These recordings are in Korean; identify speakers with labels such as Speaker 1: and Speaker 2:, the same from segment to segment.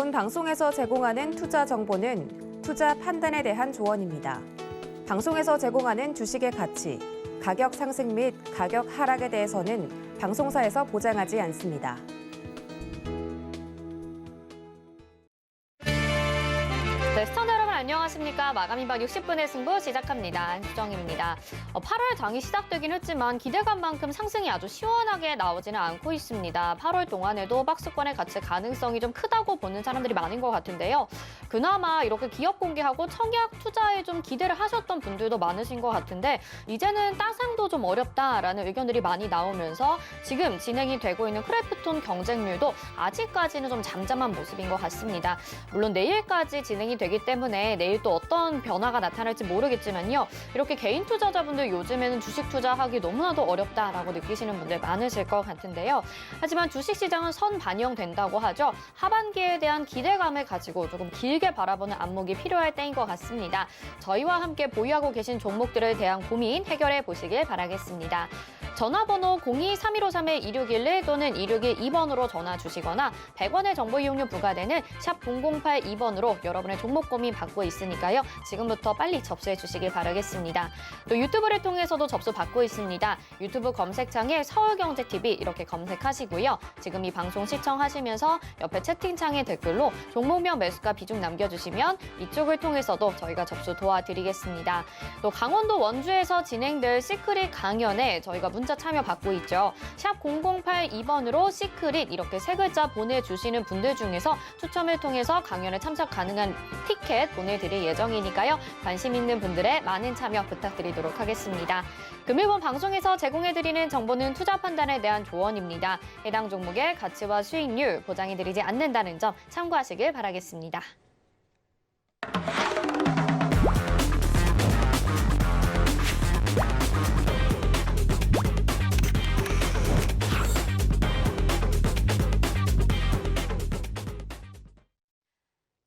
Speaker 1: 본 방송에서 제공하는 투자 정보는 투자 판단에 대한 조언입니다. 방송에서 제공하는 주식의 가치, 가격 상승 및 가격 하락에 대해서는 방송사에서 보장하지 않습니다.
Speaker 2: 네, 시청자 여러분 안녕하십니까. 마감 임박 60분의 승부 시작합니다. 수정입니다. 8월 장이 시작되긴 했지만 기대감만큼 상승이 아주 시원하게 나오지는 않고 있습니다. 8월 동안에도 박스권에 갇힐 가능성이 좀 크다고 보는 사람들이 많은 것 같은데요. 그나마 이렇게 기업 공개하고 청약 투자에 좀 기대를 하셨던 분들도 많으신 것 같은데 이제는 따상도 좀 어렵다라는 의견들이 많이 나오면서 지금 진행이 되고 있는 크래프톤 경쟁률도 아직까지는 좀 잠잠한 모습인 것 같습니다. 물론 내일까지 진행이 되기 때문에 내일 또 어떤 변화가 나타날지 모르겠지만요. 이렇게 개인 투자자분들 요즘에는 주식 투자하기 너무나도 어렵다라고 느끼시는 분들 많으실 것 같은데요. 하지만 주식시장은 선 반영된다고 하죠. 하반기에 대한 기대감을 가지고 조금 길게 바라보는 안목이 필요할 때인 것 같습니다. 저희와 함께 보유하고 계신 종목들에 대한 고민 해결해 보시길 바라겠습니다. 전화번호 02-3153-2611 또는 2612번으로 전화 주시거나 100원의 정보 이용료 부과되는 샵 0082번으로 여러분의 종목 고민 받고 있으니까요. 지금부터 빨리 접수해 주시길 바라겠습니다. 또 유튜브를 통해서도 접수 받고 있습니다. 유튜브 검색창에 서울경제TV 이렇게 검색하시고요. 지금 이 방송 시청하시면서 옆에 채팅창에 댓글로 종목명 매수가 비중 남겨주시면 이쪽을 통해서도 저희가 접수 도와드리겠습니다. 또 강원도 원주에서 진행될 시크릿 강연에 저희가 문자 참여 받고 있죠. 샵 0082번으로 시크릿 이렇게 세 글자 보내주시는 분들 중에서 추첨을 통해서 강연에 참석 가능한 티켓 보내드릴 예정이니까요. 관심 있는 분들의 많은 참여 부탁드리도록 하겠습니다. 금일본 방송에서 제공해드리는 정보는 투자 판단에 대한 조언입니다. 해당 종목의 가치와 수익률 보장해드리지 않는다는 점 참고하시길 바라겠습니다.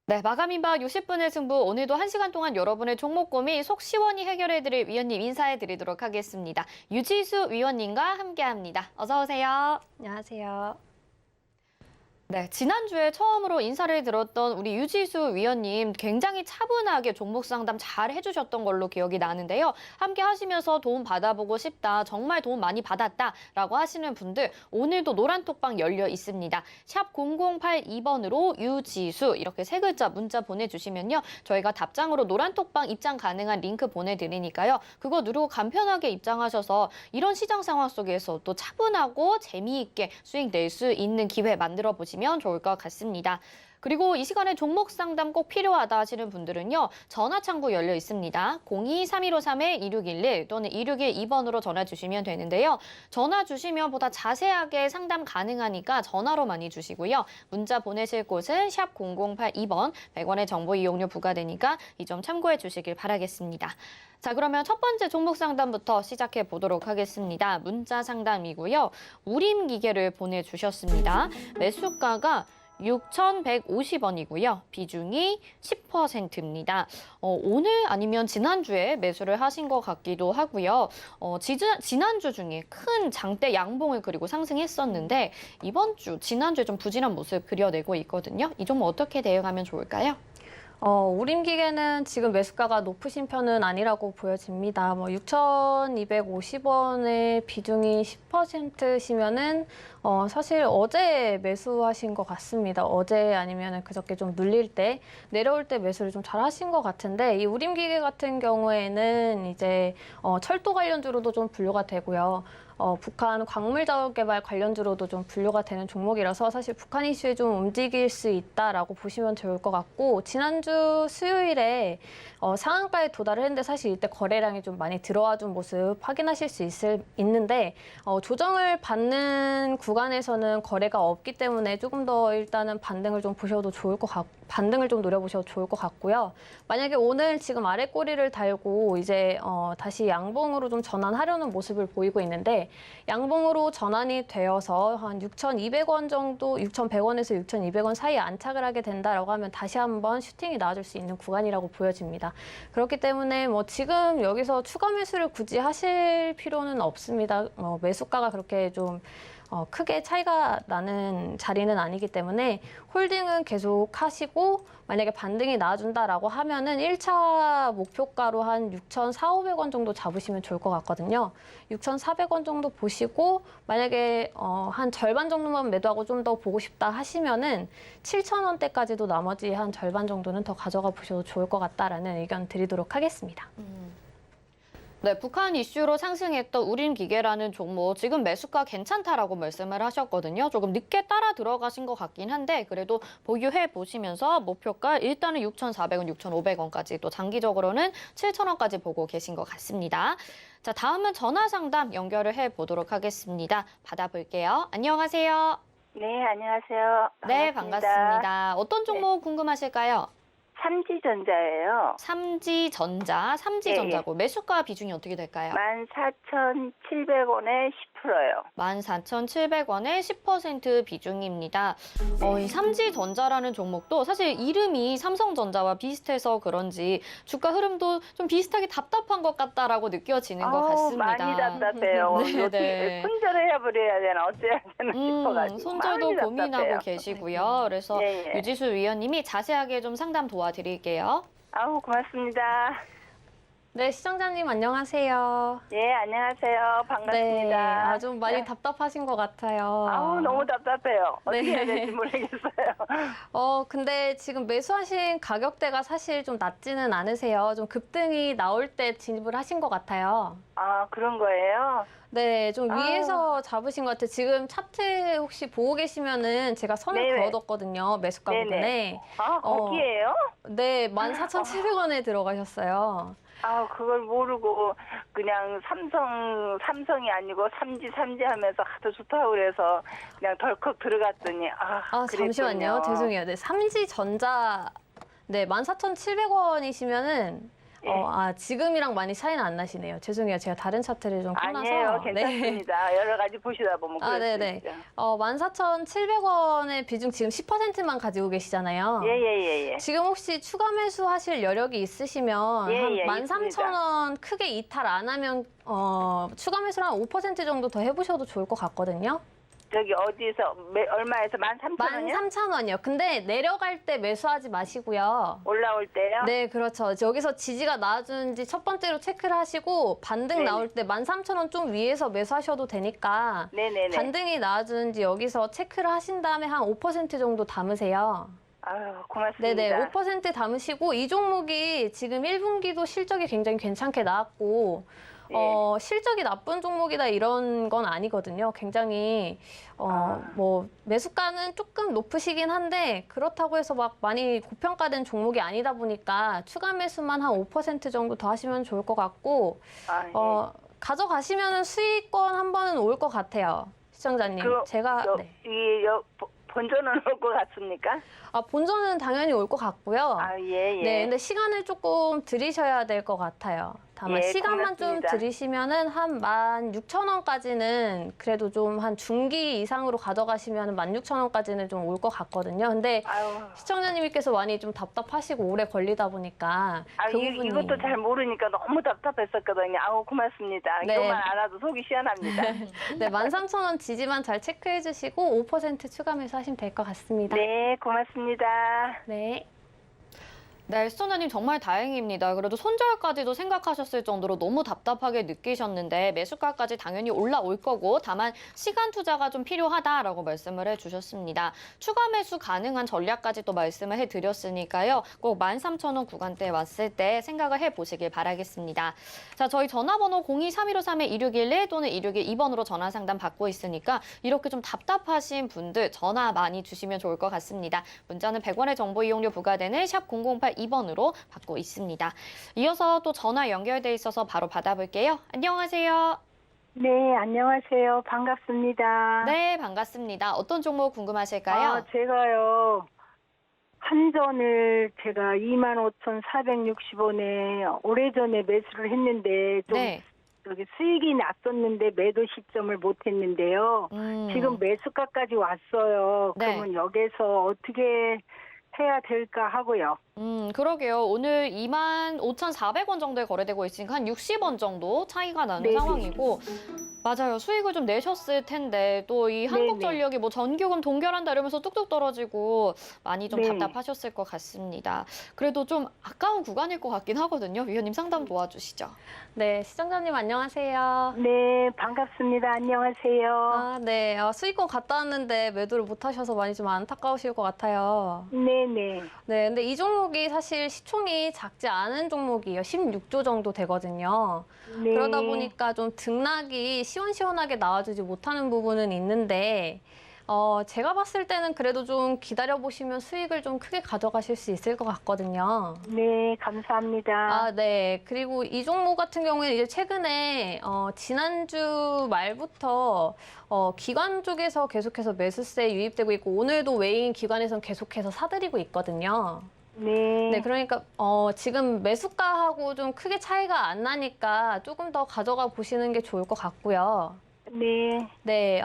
Speaker 2: 네, 마감 임박 60분의 승부 오늘도 1시간 동안 여러분의 종목 고민 속 시원히 해결해드릴 위원님 인사해드리도록 하겠습니다. 유지수 위원님과 함께합니다. 어서 오세요.
Speaker 3: 안녕하세요.
Speaker 2: 네, 지난주에 처음으로 인사를 들었던 우리 유지수 위원님 굉장히 차분하게 종목 상담 잘 해주셨던 걸로 기억이 나는데요. 함께 하시면서 도움 받아보고 싶다, 정말 도움 많이 받았다라고 하시는 분들 오늘도 노란톡방 열려 있습니다. 샵 0082번으로 유지수 이렇게 세 글자 문자 보내주시면요. 저희가 답장으로 노란톡방 입장 가능한 링크 보내드리니까요. 그거 누르고 간편하게 입장하셔서 이런 시장 상황 속에서 또 차분하고 재미있게 수익 낼 수 있는 기회 만들어 보시면 좋을 것 같습니다. 그리고 이 시간에 종목 상담 꼭 필요하다 하시는 분들은요. 전화 창구 열려 있습니다. 02-3153-2611 또는 2612번으로 전화 주시면 되는데요. 전화 주시면 보다 자세하게 상담 가능하니까 전화로 많이 주시고요. 문자 보내실 곳은 샵 0082번 100원의 정보 이용료 부과되니까 이 점 참고해 주시길 바라겠습니다. 자, 그러면 첫 번째 종목 상담부터 시작해 보도록 하겠습니다. 문자 상담이고요. 우림기계를 보내주셨습니다. 매수가가 6,150원이고요. 비중이 10%입니다. 오늘 아니면 지난주에 매수를 하신 것 같기도 하고요. 지난주 중에 큰 장대 양봉을 그리고 상승했었는데 이번 주, 지난주에 좀 부진한 모습 그려내고 있거든요. 이 종목 어떻게 대응하면 좋을까요?
Speaker 3: 우림기계는 지금 매수가가 높으신 편은 아니라고 보여집니다. 6,250원의 비중이 10%시면은 사실 어제 매수하신 것 같습니다. 어제 아니면 그저께 좀 눌릴 때, 내려올 때 매수를 좀 잘 하신 것 같은데 이 우림기계 같은 경우에는 이제 철도 관련주로도 좀 분류가 되고요. 북한 광물 자원 개발 관련주로도 좀 분류가 되는 종목이라서 사실 북한 이슈에 좀 움직일 수 있다라고 보시면 좋을 것 같고 지난주 수요일에 상한가에 도달을 했는데 사실 이때 거래량이 좀 많이 들어와 준 모습 확인하실 수 있는데 조정을 받는 구간에서는 거래가 없기 때문에 조금 더 일단은 반등을 좀 보셔도 좋을 것 같고 반등을 좀 노려보셔도 좋을 것 같고요. 만약에 오늘 지금 아래 꼬리를 달고 이제 다시 양봉으로 좀 전환하려는 모습을 보이고 있는데 양봉으로 전환이 되어서 한 6,200원 정도, 6,100원에서 6,200원 사이에 안착을 하게 된다라고 하면 다시 한번 슈팅이 나와줄 수 있는 구간이라고 보여집니다. 그렇기 때문에 지금 여기서 추가 매수를 굳이 하실 필요는 없습니다. 매수가가 그렇게 좀 크게 차이가 나는 자리는 아니기 때문에 홀딩은 계속 하시고 만약에 반등이 나와준다라고 하면은 1차 목표가로 한 6,400~500원 정도 잡으시면 좋을 것 같거든요. 6,400원 정도 보시고 만약에 한 절반 정도만 매도하고 좀 더 보고 싶다 하시면은 7,000원대까지도 나머지 한 절반 정도는 더 가져가 보셔도 좋을 것 같다라는 의견 드리도록 하겠습니다.
Speaker 2: 네, 북한 이슈로 상승했던 우림기계라는 종목 지금 매수가 괜찮다라고 말씀을 하셨거든요. 조금 늦게 따라 들어가신 것 같긴 한데 그래도 보유해 보시면서 목표가 일단은 6,400원, 6,500원까지 또 장기적으로는 7,000원까지 보고 계신 것 같습니다. 자, 다음은 전화 상담 연결을 해 보도록 하겠습니다. 받아볼게요. 안녕하세요.
Speaker 4: 네, 안녕하세요.
Speaker 2: 네,
Speaker 4: 반갑습니다.
Speaker 2: 반갑습니다. 어떤 종목 궁금하실까요?
Speaker 4: 삼지전자예요.
Speaker 2: 삼지전자, 삼지전자고 매수가 비중이 어떻게 될까요?
Speaker 4: 14,700원에 10%요.
Speaker 2: 14,700원의 10% 비중입니다. 이 삼지전자라는 종목도 사실 이름이 삼성전자와 비슷해서 그런지 주가 흐름도 좀 비슷하게 답답한 것 같다라고 느껴지는 것 같습니다.
Speaker 4: 많이 답답해요.
Speaker 2: 네.
Speaker 4: 손절을 해버려야 되나 어째야 되나 싶어가지고.
Speaker 2: 손절도
Speaker 4: 많이
Speaker 2: 고민하고
Speaker 4: 답답해요.
Speaker 2: 계시고요. 그래서
Speaker 4: 예, 예.
Speaker 2: 유지수 위원님이 자세하게 좀 상담 도와드릴게요.
Speaker 4: 아우, 고맙습니다.
Speaker 3: 네, 시청자님 안녕하세요.
Speaker 4: 예, 안녕하세요. 반갑습니다.
Speaker 3: 네, 좀 많이
Speaker 4: 네.
Speaker 3: 답답하신 것 같아요.
Speaker 4: 아우, 너무 답답해요. 어떻게
Speaker 3: 네.
Speaker 4: 해야 될지 모르겠어요.
Speaker 3: 근데 지금 매수하신 가격대가 사실 좀 낮지는 않으세요. 좀 급등이 나올 때 진입을 하신 것 같아요.
Speaker 4: 아, 그런 거예요?
Speaker 3: 네, 좀
Speaker 4: 아.
Speaker 3: 위에서 잡으신 것 같아요. 지금 차트 혹시 보고 계시면은 제가 선을
Speaker 4: 네네.
Speaker 3: 그어뒀거든요. 매수가
Speaker 4: 네네.
Speaker 3: 부분에.
Speaker 4: 아, 거기에요?
Speaker 3: 네, 14,700원에 들어가셨어요.
Speaker 4: 아, 그걸 모르고 그냥 삼성이 아니고 삼지 하면서 하도 좋다고 그래서 그냥 덜컥 들어갔더니
Speaker 3: 잠시만요.
Speaker 4: 그랬군요.
Speaker 3: 죄송해요. 네, 삼지전자 네, 14,700원이시면은
Speaker 4: 예.
Speaker 3: 지금이랑 많이 차이는 안 나시네요. 죄송해요. 제가 다른 차트를 좀 끝나서.
Speaker 4: 아니에요.
Speaker 3: 네.
Speaker 4: 괜찮습니다. 여러 가지 보시다 보면 그럴 수
Speaker 3: 네네.
Speaker 4: 있죠.
Speaker 3: 14,700원의 비중 지금 10%만 가지고 계시잖아요.
Speaker 4: 예.
Speaker 3: 지금 혹시 추가 매수하실 여력이 있으시면
Speaker 4: 예,
Speaker 3: 한 13,000원 크게 이탈 안 하면 추가 매수를 한 5% 정도 더 해보셔도 좋을 것 같거든요.
Speaker 4: 저기 어디서 얼마에서 13,000원이요?
Speaker 3: 13,000원이요. 근데 내려갈 때 매수하지 마시고요.
Speaker 4: 올라올 때요?
Speaker 3: 네, 그렇죠. 여기서 지지가 나와주는지 첫 번째로 체크를 하시고 반등
Speaker 4: 네네.
Speaker 3: 나올 때 13,000원 좀 위에서 매수하셔도 되니까
Speaker 4: 네네네.
Speaker 3: 반등이 나와주는지 여기서 체크를 하신 다음에 한 5% 정도 담으세요.
Speaker 4: 아유, 고맙습니다.
Speaker 3: 네네, 5% 담으시고 이 종목이 지금 1분기도 실적이 굉장히 괜찮게 나왔고
Speaker 4: 예.
Speaker 3: 실적이 나쁜 종목이다 이런 건 아니거든요. 굉장히 뭐 매수가는 조금 높으시긴 한데 그렇다고 해서 막 많이 고평가된 종목이 아니다 보니까 추가 매수만 한 5% 정도 더 하시면 좋을 것 같고
Speaker 4: 예.
Speaker 3: 가져가시면은 수익권 한 번은 올 것 같아요. 시청자님. 제가 네.
Speaker 4: 본전은 올 것 같습니까?
Speaker 3: 본전은 당연히 올 것 같고요.
Speaker 4: 예.
Speaker 3: 네, 근데 시간을 조금 들이셔야 될 것 같아요. 다만
Speaker 4: 예,
Speaker 3: 시간만
Speaker 4: 고맙습니다.
Speaker 3: 좀 들이시면은 한 16,000원까지는 그래도 좀 한 중기 이상으로 가져가시면 16,000원까지는 좀 올 것 같거든요. 근데
Speaker 4: 아유.
Speaker 3: 시청자님께서 많이 좀 답답하시고 오래 걸리다 보니까
Speaker 4: 이것도 잘 모르니까 너무 답답했었거든요. 아우, 고맙습니다.
Speaker 3: 네.
Speaker 4: 이것만 알아도 속이 시원합니다.
Speaker 3: 네, 13,000원 지지만 잘 체크해 주시고 5% 추가 매수하시면 될 것 같습니다.
Speaker 4: 네, 고맙습니다.
Speaker 3: 네.
Speaker 2: 네, 시청자님 정말 다행입니다. 그래도 손절까지도 생각하셨을 정도로 너무 답답하게 느끼셨는데 매수가까지 당연히 올라올 거고 다만 시간 투자가 좀 필요하다라고 말씀을 해주셨습니다. 추가 매수 가능한 전략까지 또 말씀을 해드렸으니까요. 꼭 13,000원 구간대에 왔을 때 생각을 해보시길 바라겠습니다. 자, 저희 전화번호 023153-2611 또는 2612번으로 전화 상담 받고 있으니까 이렇게 좀 답답하신 분들 전화 많이 주시면 좋을 것 같습니다. 문자는 100원의 정보 이용료 부과되는 샵 0082번으로 받고 있습니다. 이어서 또 전화 연결돼 있어서 바로 받아볼게요. 안녕하세요.
Speaker 4: 네, 안녕하세요. 반갑습니다.
Speaker 2: 네, 반갑습니다. 어떤 종목 궁금하실까요?
Speaker 4: 제가요. 한전을 제가 25,460원에 오래전에 매수를 했는데 좀
Speaker 2: 네.
Speaker 4: 여기 수익이 났었는데 매도 시점을 못 했는데요. 지금 매수가까지 왔어요.
Speaker 2: 네.
Speaker 4: 그러면 여기서 어떻게 해야 될까 하고요.
Speaker 2: 그러게요. 오늘 25,400원 정도에 거래되고 있으니까 한 60원 정도 차이가 나는
Speaker 4: 네네.
Speaker 2: 상황이고 맞아요. 수익을 좀 내셨을 텐데 또 이 한국전력이 뭐 전기요금 동결한다 이러면서 뚝뚝 떨어지고 많이 좀
Speaker 4: 네.
Speaker 2: 답답하셨을 것 같습니다. 그래도 좀 아까운 구간일 것 같긴 하거든요. 위원님 상담 도와주시죠.
Speaker 3: 네, 시청자님 안녕하세요.
Speaker 4: 네, 반갑습니다. 안녕하세요.
Speaker 3: 아, 네. 수익권 갔다 왔는데 매도를 못 하셔서 많이 좀 안타까우실 것 같아요.
Speaker 4: 네네.
Speaker 3: 네, 근데 이 종목이 사실 시총이 작지 않은 종목이에요. 16조 정도 되거든요.
Speaker 4: 네.
Speaker 3: 그러다 보니까 좀 등락이 시원시원하게 나와주지 못하는 부분은 있는데, 제가 봤을 때는 그래도 좀 기다려보시면 수익을 좀 크게 가져가실 수 있을 것 같거든요.
Speaker 4: 네, 감사합니다.
Speaker 3: 아, 네. 그리고 이 종목 같은 경우에는 이제 최근에, 지난주 말부터, 기관 쪽에서 계속해서 매수세 유입되고 있고, 오늘도 외인 기관에서는 계속해서 사들이고 있거든요.
Speaker 4: 네.
Speaker 3: 네, 그러니까 지금 매수가하고 좀 크게 차이가 안 나니까 조금 더 가져가 보시는 게 좋을 것 같고요.
Speaker 4: 네.
Speaker 3: 네,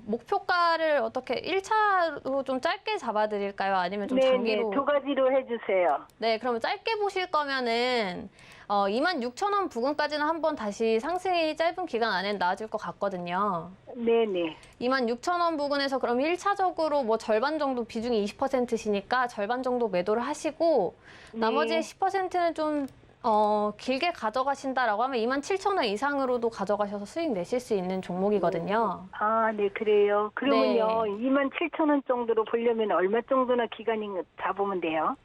Speaker 3: 목표가를 어떻게 1차로 좀 짧게 잡아드릴까요? 아니면 좀
Speaker 4: 네네.
Speaker 3: 장기로?
Speaker 4: 두 가지로 해주세요.
Speaker 3: 네, 그러면 짧게 보실 거면은 26,000원 부근까지는 한번 다시 상승이 짧은 기간 안에 나아질 것 같거든요.
Speaker 4: 네네.
Speaker 3: 26,000원 부근에서 그럼 1차적으로 뭐 절반 정도 비중이 20%시니까 절반 정도 매도를 하시고 나머지 10%는 좀 길게 가져가신다라고 하면 27,000원 이상으로도 가져가셔서 수익 내실 수 있는 종목이거든요.
Speaker 4: 아, 네, 그래요. 그러면요, 27,000원 정도로 보려면 얼마 정도나 기간이 잡으면 돼요?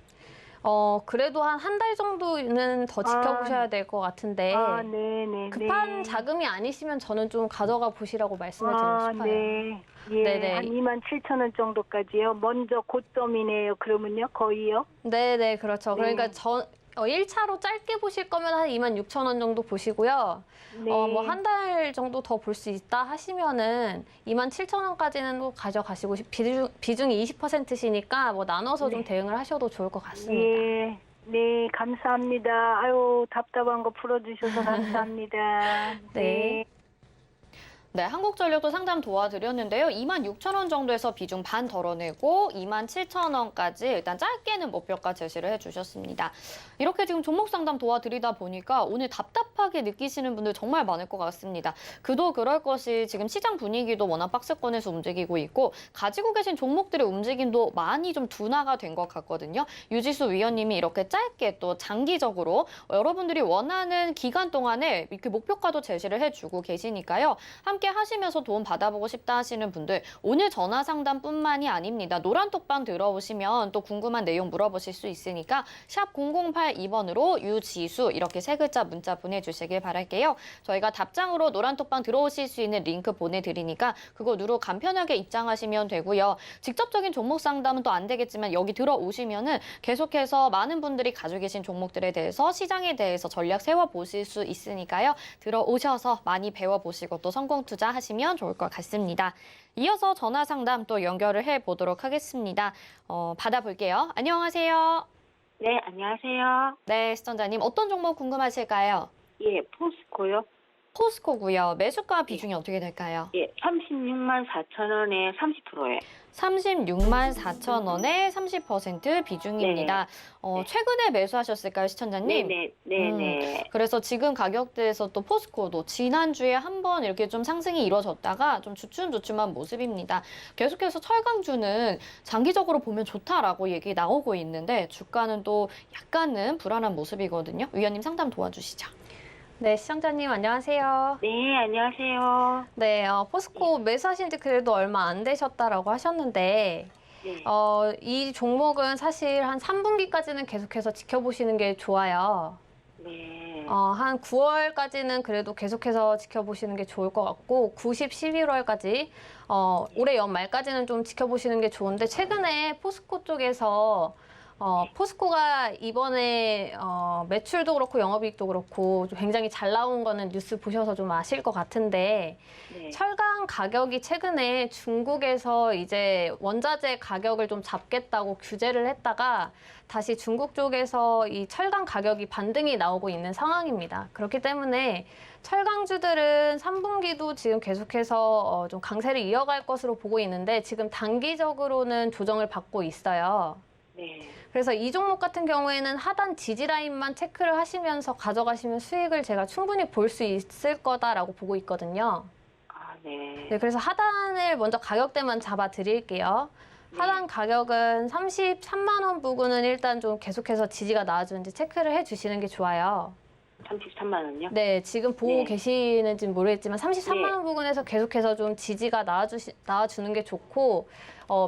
Speaker 3: 그래도 한 달 정도는 더 지켜보셔야 될 것 같은데
Speaker 4: 아, 네네.
Speaker 3: 급한
Speaker 4: 네.
Speaker 3: 자금이 아니시면 저는 좀 가져가 보시라고 말씀을 드리고 싶어요.
Speaker 4: 네. 예,
Speaker 3: 네네.
Speaker 4: 한 27,000원 정도까지요. 먼저 고점이네요. 그러면요, 거의요?
Speaker 3: 네네, 그렇죠.
Speaker 4: 네.
Speaker 3: 그러니까 1차로 짧게 보실 거면 한 26,000원 정도 보시고요.
Speaker 4: 네.
Speaker 3: 뭐 한 달 정도 더 볼 수 있다 하시면은 27,000원까지는 또 가져가시고 비중이 20%시니까 뭐 나눠서 좀 대응을 하셔도 좋을 것 같습니다.
Speaker 4: 예. 네, 감사합니다. 아유, 답답한 거 풀어주셔서 감사합니다.
Speaker 3: 네.
Speaker 2: 네, 한국전력도 상담 도와드렸는데요. 26,000원 정도에서 비중 반 덜어내고 27,000원까지 일단 짧게는 목표가 제시를 해주셨습니다. 이렇게 지금 종목 상담 도와드리다 보니까 오늘 답답하게 느끼시는 분들 정말 많을 것 같습니다. 그도 그럴 것이 지금 시장 분위기도 워낙 박스권에서 움직이고 있고 가지고 계신 종목들의 움직임도 많이 좀 둔화가 된 것 같거든요. 유지수 위원님이 이렇게 짧게 또 장기적으로 여러분들이 원하는 기간 동안에 이렇게 목표가도 제시를 해주고 계시니까요. 함께 하시면서 도움 받아보고 싶다 하시는 분들 오늘 전화 상담뿐만이 아닙니다. 노란톡방 들어오시면 또 궁금한 내용 물어보실 수 있으니까 샵 0082번으로 유지수 이렇게 세 글자 문자 보내주시길 바랄게요. 저희가 답장으로 노란톡방 들어오실 수 있는 링크 보내드리니까 그거 누르고 간편하게 입장하시면 되고요. 직접적인 종목 상담은 또 안 되겠지만 여기 들어오시면은 계속해서 많은 분들이 가지고 계신 종목들에 대해서 시장에 대해서 전략 세워보실 수 있으니까요. 들어오셔서 많이 배워보시고 또 성공 투자하시면 좋을 것 같습니다. 이어서 전화 상담 또 연결을 해보도록 하겠습니다. 받아볼게요. 안녕하세요.
Speaker 5: 네, 안녕하세요.
Speaker 2: 네, 시청자님 어떤 종목 궁금하실까요?
Speaker 5: 예, 포스코요.
Speaker 2: 포스코고요. 매수가 비중이 어떻게 될까요?
Speaker 5: 예, 36만 4천 원에 30%예요.
Speaker 2: 36만 4천 원에 30% 비중입니다. 최근에 매수하셨을까요, 시청자님?
Speaker 5: 네네.
Speaker 2: 그래서 지금 가격대에서 또 포스코도 지난주에 한번 이렇게 좀 상승이 이뤄졌다가 좀 주춤주춤한 모습입니다. 계속해서 철강주는 장기적으로 보면 좋다라고 얘기 나오고 있는데 주가는 또 약간은 불안한 모습이거든요. 위원님 상담 도와주시죠.
Speaker 3: 네, 시청자님 안녕하세요.
Speaker 5: 네, 안녕하세요.
Speaker 3: 네, 포스코 매수하신 지 그래도 얼마 안 되셨다라고 하셨는데
Speaker 5: 네.
Speaker 3: 이 종목은 사실 한 3분기까지는 계속해서 지켜보시는 게 좋아요.
Speaker 5: 네.
Speaker 3: 한 9월까지는 그래도 계속해서 지켜보시는 게 좋을 것 같고 90, 11월까지 올해 연말까지는 좀 지켜보시는 게 좋은데 최근에 포스코 쪽에서 포스코가 이번에 매출도 그렇고 영업이익도 그렇고 좀 굉장히 잘 나온 거는 뉴스 보셔서 좀 아실 것 같은데
Speaker 5: 네.
Speaker 3: 철강 가격이 최근에 중국에서 이제 원자재 가격을 좀 잡겠다고 규제를 했다가 다시 중국 쪽에서 이 철강 가격이 반등이 나오고 있는 상황입니다. 그렇기 때문에 철강주들은 3분기도 지금 계속해서 좀 강세를 이어갈 것으로 보고 있는데 지금 단기적으로는 조정을 받고 있어요.
Speaker 5: 네.
Speaker 3: 그래서 이 종목 같은 경우에는 하단 지지 라인만 체크를 하시면서 가져가시면 수익을 제가 충분히 볼 수 있을 거다라고 보고 있거든요.
Speaker 5: 아, 네.
Speaker 3: 네, 그래서 하단을 먼저 가격대만 잡아 드릴게요. 하단 가격은 33만 원 부근은 일단 좀 계속해서 지지가 나와주는지 체크를 해주시는 게 좋아요.
Speaker 5: 33만 원요?
Speaker 3: 네, 지금 보고
Speaker 5: 네.
Speaker 3: 계시는지는 모르겠지만 33만 원 부근에서 계속해서 좀 지지가 나와주는 게 좋고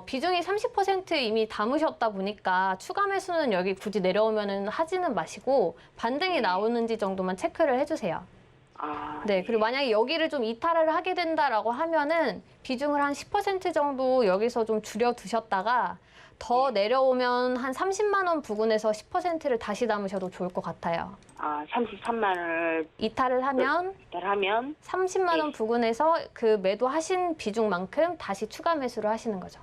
Speaker 3: 비중이 30% 이미 담으셨다 보니까 추가 매수는 여기 굳이 내려오면은 하지는 마시고 반등이 나오는지 정도만 체크를 해주세요.
Speaker 5: 아,
Speaker 3: 네, 그리고 만약에 여기를 좀 이탈을 하게 된다라고 하면은 비중을 한 10% 정도 여기서 좀 줄여 두셨다가 더 내려오면 한 30만 원 부근에서 10%를 다시 담으셔도 좋을 것 같아요.
Speaker 5: 아, 33만 원을
Speaker 3: 이탈을 하면
Speaker 5: 하면
Speaker 3: 30만 원
Speaker 5: 네.
Speaker 3: 부근에서 그 매도하신 비중만큼 다시 추가 매수를 하시는 거죠.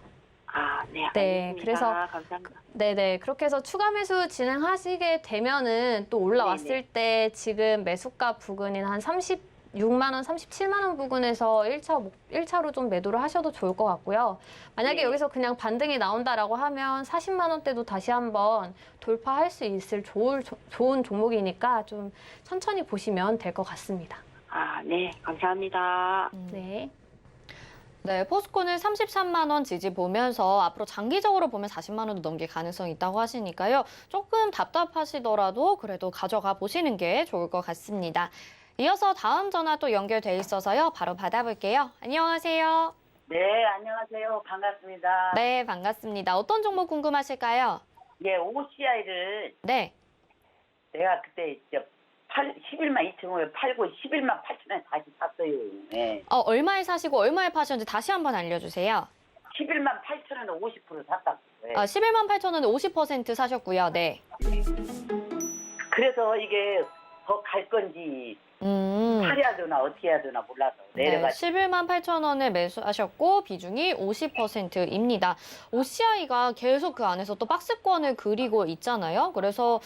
Speaker 5: 아, 네.
Speaker 3: 네,
Speaker 5: 알겠습니다.
Speaker 3: 그래서
Speaker 5: 감사합니다.
Speaker 3: 네네. 그렇게 해서 추가 매수 진행하시게 되면은 또 올라왔을
Speaker 5: 네네.
Speaker 3: 때 지금 매수가 부근인 한 36만 원, 37만 원 부근에서 1차로 좀 매도를 하셔도 좋을 것 같고요. 만약에
Speaker 5: 네.
Speaker 3: 여기서 그냥 반등이 나온다라고 하면 40만 원대도 다시 한번 돌파할 수 있을 좋은 종목이니까 좀 천천히 보시면 될 것 같습니다.
Speaker 5: 아, 네. 감사합니다.
Speaker 3: 네.
Speaker 2: 네, 포스코는 33만 원 지지 보면서 앞으로 장기적으로 보면 40만 원도 넘길 가능성이 있다고 하시니까요. 조금 답답하시더라도 그래도 가져가 보시는 게 좋을 것 같습니다. 이어서 다음 전화 또 연결돼 있어서요. 바로 받아볼게요. 안녕하세요.
Speaker 6: 네, 안녕하세요. 반갑습니다.
Speaker 2: 네, 반갑습니다. 어떤 종목 궁금하실까요?
Speaker 6: 예, OCI를
Speaker 2: 네.
Speaker 6: 내가 그때 11만 2천원에 팔고 11만 8천원에 다시 샀어요. 예.
Speaker 2: 얼마에 사시고 얼마에 파셨는지 다시 한번 알려주세요.
Speaker 6: 11만 8천원에 50% 샀다고. 예.
Speaker 2: 11만 8천 원에 50% 사셨고요. 네.
Speaker 6: 그래서 이게 더 갈 건지 팔아야 되나 어떻게 해야 되나 몰라서
Speaker 2: 네,
Speaker 6: 내려가지고.
Speaker 2: 11만 8천 원에 매수하셨고 비중이 50%입니다. OCI가 계속 그 안에서 또 박스권을 그리고 있잖아요. 그래서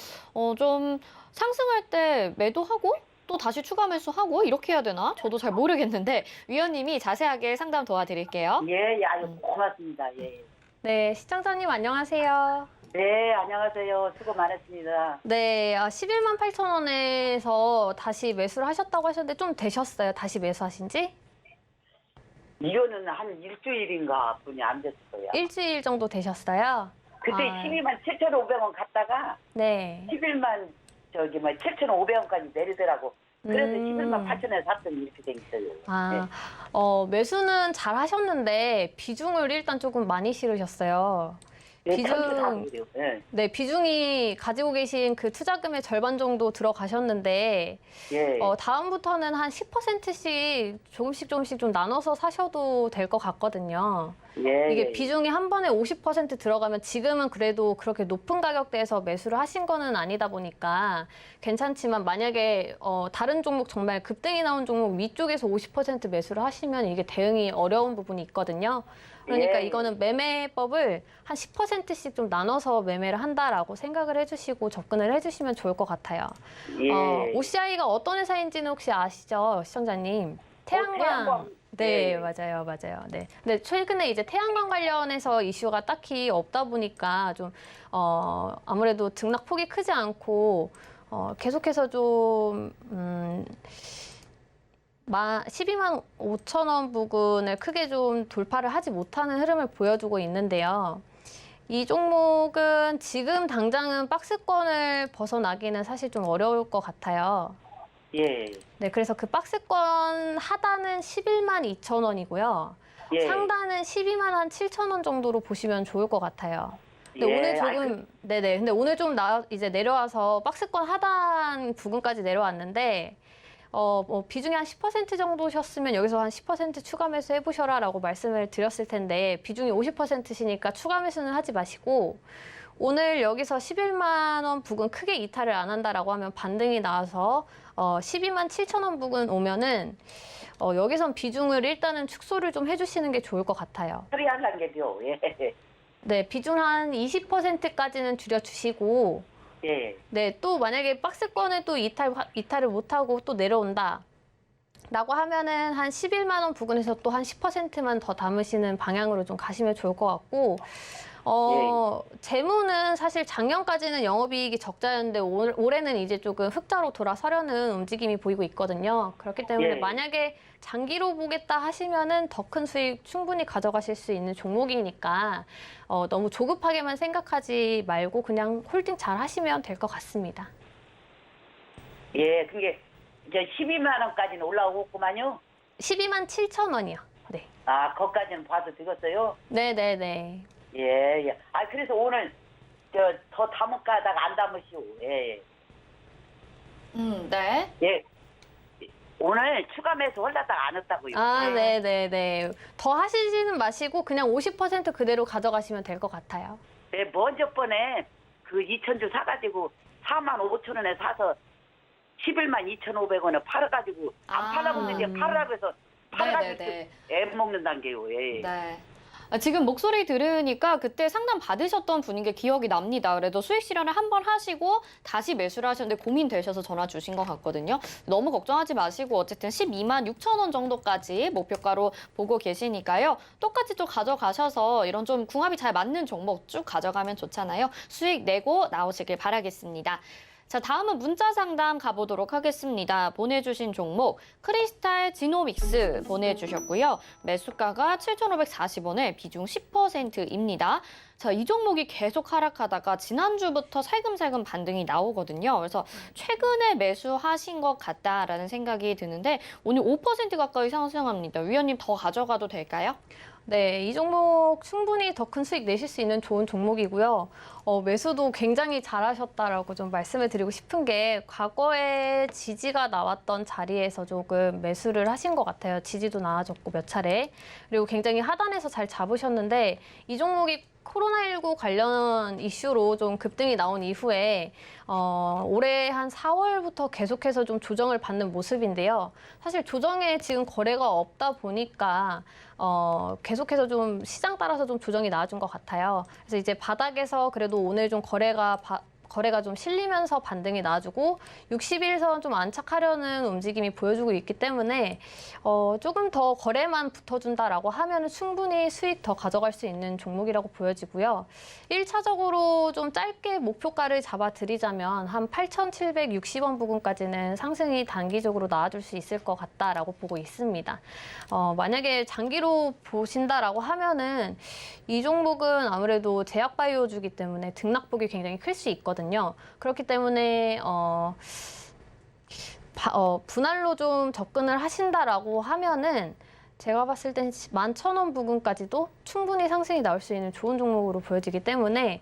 Speaker 2: 좀 상승할 때 매도하고 또 다시 추가 매수하고 이렇게 해야 되나? 저도 잘 모르겠는데 위원님이 자세하게 상담 도와드릴게요.
Speaker 6: 예, 예, 아주 고맙습니다. 예.
Speaker 3: 네, 시청자님 안녕하세요.
Speaker 6: 네, 안녕하세요. 수고 많으십니다.
Speaker 3: 네, 11만 8천 원에서 다시 매수를 하셨다고 하셨는데 좀 되셨어요? 다시 매수하신 지?
Speaker 6: 이거는 한 일주일인가 분이 안 됐어요.
Speaker 3: 일주일 정도 되셨어요?
Speaker 6: 그때
Speaker 3: 아.
Speaker 6: 12만 7,500원 갔다가
Speaker 3: 네.
Speaker 6: 11만 7,500원까지 내리더라고. 그래서 11만
Speaker 3: 음.
Speaker 6: 8천원에 샀더니 이렇게 돼 있어요.
Speaker 3: 아, 매수는 잘 하셨는데 비중을 일단 조금 많이 실으셨어요.
Speaker 6: 네,
Speaker 3: 비중-
Speaker 6: 비중 네.
Speaker 3: 네, 비중이 가지고 계신 그 투자금의 절반 정도 들어가셨는데
Speaker 6: 예.
Speaker 3: 다음부터는 한 10%씩 조금씩 좀 나눠서 사셔도 될 것 같거든요.
Speaker 6: 예.
Speaker 3: 이게
Speaker 6: 예.
Speaker 3: 비중이 한 번에 50% 들어가면 지금은 그래도 그렇게 높은 가격대에서 매수를 하신 거는 아니다 보니까 괜찮지만 만약에 다른 종목 정말 급등이 나온 종목 위쪽에서 50% 매수를 하시면 이게 대응이 어려운 부분이 있거든요. 그러니까
Speaker 6: 예.
Speaker 3: 이거는 매매법을 한 10%씩 좀 나눠서 매매를 한다라고 생각을 해주시고 접근을 해주시면 좋을 것 같아요.
Speaker 6: 예.
Speaker 3: OCI가 어떤 회사인지는 혹시 아시죠, 시청자님? 태양광.
Speaker 6: 태양광.
Speaker 3: 네,
Speaker 6: 예.
Speaker 3: 맞아요. 네. 근데 최근에 이제 태양광 관련해서 이슈가 딱히 없다 보니까 좀, 아무래도 등락폭이 크지 않고, 계속해서 좀, 12만 5천 원 부근을 크게 좀 돌파를 하지 못하는 흐름을 보여주고 있는데요. 이 종목은 지금 당장은 박스권을 벗어나기는 사실 좀 어려울 것 같아요.
Speaker 6: 예.
Speaker 3: 네, 그래서 그 박스권 하단은 11만 2천 원이고요.
Speaker 6: 예.
Speaker 3: 상단은 12만 한 7천 원 정도로 보시면 좋을 것 같아요. 근데
Speaker 6: 예.
Speaker 3: 오늘 조금, 네네. 근데 오늘 좀 이제 내려와서 박스권 하단 부근까지 내려왔는데, 비중이 한 10% 정도셨으면 여기서 한 10% 추가 매수 해보셔라라고 말씀을 드렸을 텐데, 비중이 50%시니까 추가 매수는 하지 마시고, 오늘 여기서 11만 원 부근 크게 이탈을 안 한다라고 하면 반등이 나와서 12만 7천 원 부근 오면은 여기선 비중을 일단은 축소를 좀 해주시는 게 좋을 것 같아요.
Speaker 6: 처리하려는 게요. 예.
Speaker 3: 네, 비중 한 20%까지는 줄여주시고,
Speaker 6: 예.
Speaker 3: 네, 또 만약에 박스권에 또 이탈을 못하고 또 내려온다. 라고 하면은 한 11만 원 부근에서 또 한 10%만 더 담으시는 방향으로 좀 가시면 좋을 것 같고, 재무는 사실 작년까지는 영업이익이 적자였는데 올해는 이제 조금 흑자로 돌아서려는 움직임이 보이고 있거든요. 그렇기 때문에
Speaker 6: 예.
Speaker 3: 만약에 장기로 보겠다 하시면은 더 큰 수익 충분히 가져가실 수 있는 종목이니까 너무 조급하게만 생각하지 말고 그냥 홀딩 잘 하시면 될 것 같습니다.
Speaker 6: 예, 그게 이제 12만 원까지는 올라오겠구만요.
Speaker 3: 12만 7천 원이요. 네.
Speaker 6: 아, 거기까지는 봐도 되겠어요?
Speaker 3: 네네네.
Speaker 6: 예, 예. 아, 그래서 오늘 더 담을까 하다가 안 담으시오. 예,
Speaker 2: 네.
Speaker 6: 예. 오늘 추가 매수 하려다가 안 했다고요.
Speaker 3: 아, 네네네. 더 하시지는 마시고 그냥 50% 그대로 가져가시면 될 것 같아요.
Speaker 6: 네, 먼저 번에 그 2,000주 사가지고 4만 5천 원에 사서 11만 2,500원에 팔아가지고 안
Speaker 2: 아.
Speaker 6: 팔아먹는 게 팔으라고 해서 팔아가지고
Speaker 2: 네네네.
Speaker 6: 애 먹는다는 게요. 예.
Speaker 2: 네. 지금 목소리 들으니까 그때 상담 받으셨던 분인 게 기억이 납니다. 그래도 수익 실현을 한 번 하시고 다시 매수를 하셨는데 고민되셔서 전화 주신 것 같거든요. 너무 걱정하지 마시고 어쨌든 12만 6천 원 정도까지 목표가로 보고 계시니까요. 똑같이 또 가져가셔서 이런 좀 궁합이 잘 맞는 종목 쭉 가져가면 좋잖아요. 수익 내고 나오시길 바라겠습니다. 자, 다음은 문자 상담 가보도록 하겠습니다. 보내주신 종목 크리스탈 지노믹스 보내주셨고요. 매수가가 7,540원에 비중 10%입니다. 자, 이 종목이 계속 하락하다가 지난주부터 살금살금 반등이 나오거든요. 그래서 최근에 매수하신 것 같다라는 생각이 드는데 오늘 5% 가까이 상승합니다. 위원님 더 가져가도 될까요?
Speaker 3: 네, 이 종목 충분히 더 큰 수익 내실 수 있는 좋은 종목이고요. 매수도 굉장히 잘하셨다라고 좀 말씀을 드리고 싶은 게 과거에 지지가 나왔던 자리에서 조금 매수를 하신 것 같아요. 지지도 나와줬고 몇 차례. 그리고 굉장히 하단에서 잘 잡으셨는데 이 종목이 코로나19 관련 이슈로 좀 급등이 나온 이후에 올해 한 4월부터 계속해서 좀 조정을 받는 모습인데요. 사실 조정에 지금 거래가 없다 보니까 계속해서 좀 시장 따라서 좀 조정이 나와준 것 같아요. 그래서 이제 바닥에서 그래도 오늘 좀 거래가 좀 실리면서 반등이 나와주고 60일선 좀 안착하려는 움직임이 보여주고 있기 때문에 조금 더 거래만 붙어준다라고 하면 충분히 수익 더 가져갈 수 있는 종목이라고 보여지고요. 1차적으로 좀 짧게 목표가를 잡아드리자면 한 8,760원 부근까지는 상승이 단기적으로 나와줄 수 있을 것 같다라고 보고 있습니다. 만약에 장기로 보신다라고 하면은 이 종목은 아무래도 제약바이오주기 때문에 등락폭이 굉장히 클 수 있거든요. 그렇기 때문에 분할로 좀 접근을 하신다라고 하면은 제가 봤을 땐 11,000원 부근까지도 충분히 상승이 나올 수 있는 좋은 종목으로 보여지기 때문에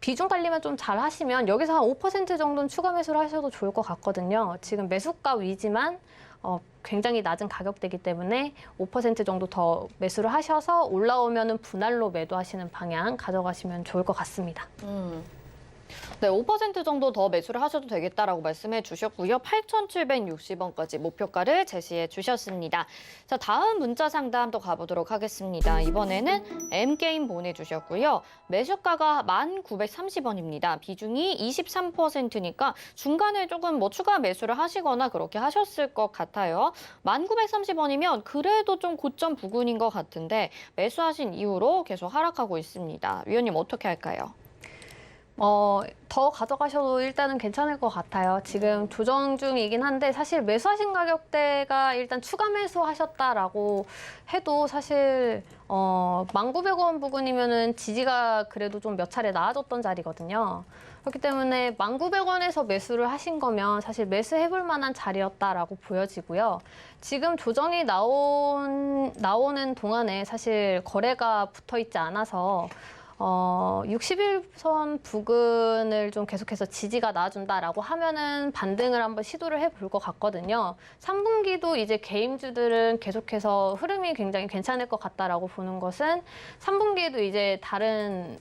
Speaker 3: 비중 관리만 좀 잘 하시면 여기서 한 5% 정도는 추가 매수를 하셔도 좋을 것 같거든요. 지금 매수가 위지만 굉장히 낮은 가격대이기 때문에 5% 정도 더 매수를 하셔서 올라오면은 분할로 매도하시는 방향 가져가시면 좋을 것 같습니다.
Speaker 2: 네, 5% 정도 더 매수를 하셔도 되겠다라고 말씀해 주셨고요. 8,760원까지 목표가를 제시해 주셨습니다. 자, 다음 문자 상담 또 가보도록 하겠습니다. 이번에는 M게임 보내주셨고요. 매수가가 1,930원입니다. 비중이 23%니까 중간에 조금 추가 매수를 하시거나 그렇게 하셨을 것 같아요. 1,930원이면 그래도 좀 고점 부근인 것 같은데 매수하신 이후로 계속 하락하고 있습니다. 위원님 어떻게 할까요?
Speaker 3: 더 가져가셔도 일단은 괜찮을 것 같아요. 지금 조정 중이긴 한데 사실 매수하신 가격대가 일단 추가 매수하셨다라고 해도 사실 1,900원 부근이면은 지지가 그래도 좀 몇 차례 나와줬던 자리거든요. 그렇기 때문에 1,900원에서 매수를 하신 거면 사실 매수해볼 만한 자리였다라고 보여지고요. 지금 조정이 나오는 동안에 사실 거래가 붙어 있지 않아서 60일선 부근을 좀 계속해서 지지가 나와준다라고 하면은 반등을 한번 시도를 해볼 것 같거든요. 3분기도 이제 게임주들은 계속해서 흐름이 굉장히 괜찮을 것 같다라고 보는 것은 3분기에도 이제 다른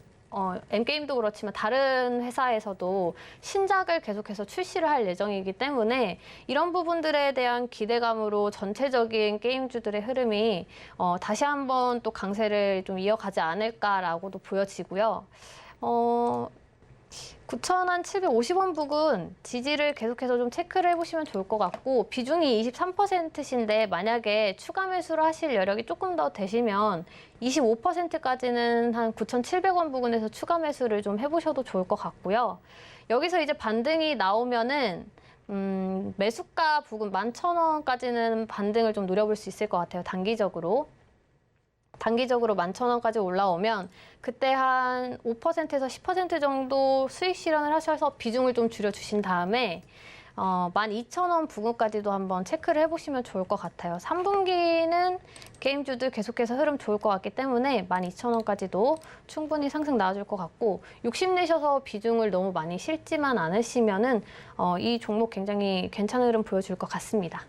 Speaker 3: M게임도 그렇지만 다른 회사에서도 신작을 계속해서 출시를 할 예정이기 때문에 이런 부분들에 대한 기대감으로 전체적인 게임주들의 흐름이 다시 한번 또 강세를 좀 이어가지 않을까라고도 보여지고요. 9,750원 부근 지지를 계속해서 좀 체크를 해보시면 좋을 것 같고 비중이 23%신데 만약에 추가 매수를 하실 여력이 조금 더 되시면 25%까지는 한 9,700원 부근에서 추가 매수를 좀 해보셔도 좋을 것 같고요. 여기서 이제 반등이 나오면은 매수가 부근 11,000원까지는 반등을 좀 노려볼 수 있을 것 같아요. 단기적으로 11,000원까지 올라오면 그때 한 5%에서 10% 정도 수익 실현을 하셔서 비중을 좀 줄여주신 다음에 12,000원 부근까지도 한번 체크를 해보시면 좋을 것 같아요. 3분기는 게임주들 계속해서 흐름 좋을 것 같기 때문에 12,000원까지도 충분히 상승 나와줄 것 같고 욕심내셔서 비중을 너무 많이 실지만 않으시면은 이 종목 굉장히 괜찮은 흐름 보여줄 것 같습니다.